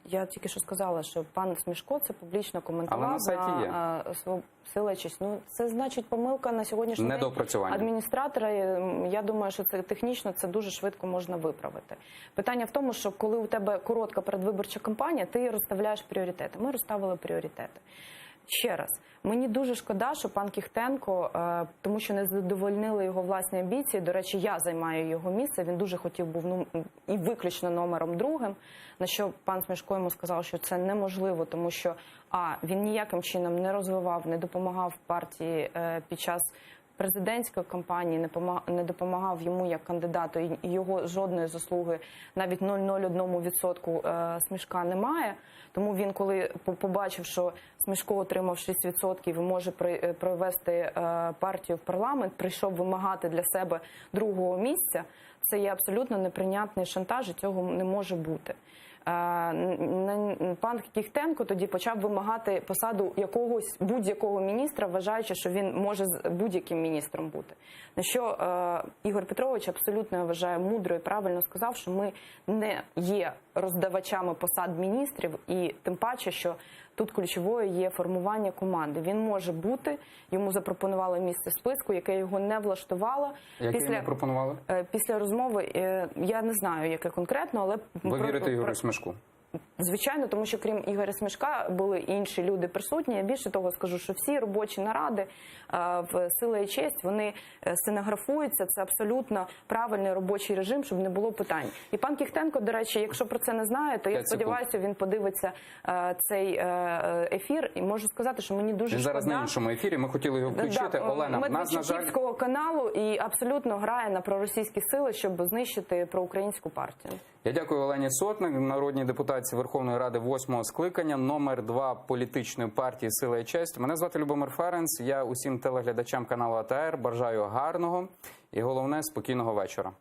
Я тільки що сказала, що пан Смішко це публічно коментував. Але на сайті є. Сила честь. Ну, це значить помилка на сьогоднішній день адміністратора. Я думаю, що це технічно це дуже швидко можна виправити. Питання в тому, що коли у тебе коротка передвиборча кампанія, ти розставляєш пріоритети. Ми розставили пріоритети. Ще раз, мені дуже шкода, що пан Кіхтенко, тому що не задовольнили його власні амбіції, до речі, я займаю його місце, він дуже хотів був і виключно номером другим, на що пан Смішко йому сказав, що це неможливо, тому що він ніяким чином не розвивав, не допомагав партії під час президентської кампанії, не допомагав йому як кандидату, і його жодної заслуги, навіть 0,01% Смішка немає. Тому він, коли побачив, що Смішко отримав 6% і може провести партію в парламент, прийшов вимагати для себе другого місця, це є абсолютно неприйнятний шантаж, і цього не може бути. Пан Кіхтенко тоді почав вимагати посаду якогось будь-якого міністра, вважаючи, що він може з будь-яким міністром бути. На що Ігор Петрович абсолютно, я вважаю, мудро і правильно сказав, що ми не є роздавачами посад міністрів, і тим паче, що тут ключовою є формування команди. Він може бути, йому запропонували місце в списку, яке його не влаштувало. Яке йому пропонували? Після розмови, я не знаю, яке конкретно, але... Ви вірите Ігорю Смішку? Звичайно, тому що крім Ігоря Смішка були інші люди присутні. Я більше того скажу, що всі робочі наради в «Сила і честь», вони стенографуються, це абсолютно правильний робочий режим, щоб не було питань. І пан Кіхтенко, до речі, якщо про це не знає, то я сподіваюся, він подивиться цей ефір і можу сказати, що мені дуже шкода. Він зараз на іншому ефірі, ми хотіли його включити. Олена, Медведчуківського каналу і абсолютно грає на проросійські сили, щоб знищити проукраїнську партію. Я дякую Олені Сотник, народній депутатці Верховної Ради 8-го скликання, номер 2 політичної партії «Сила і честь». Мене звати Любомир Ференц. Я усім телеглядачам каналу АТR бажаю гарного і, головне, спокійного вечора.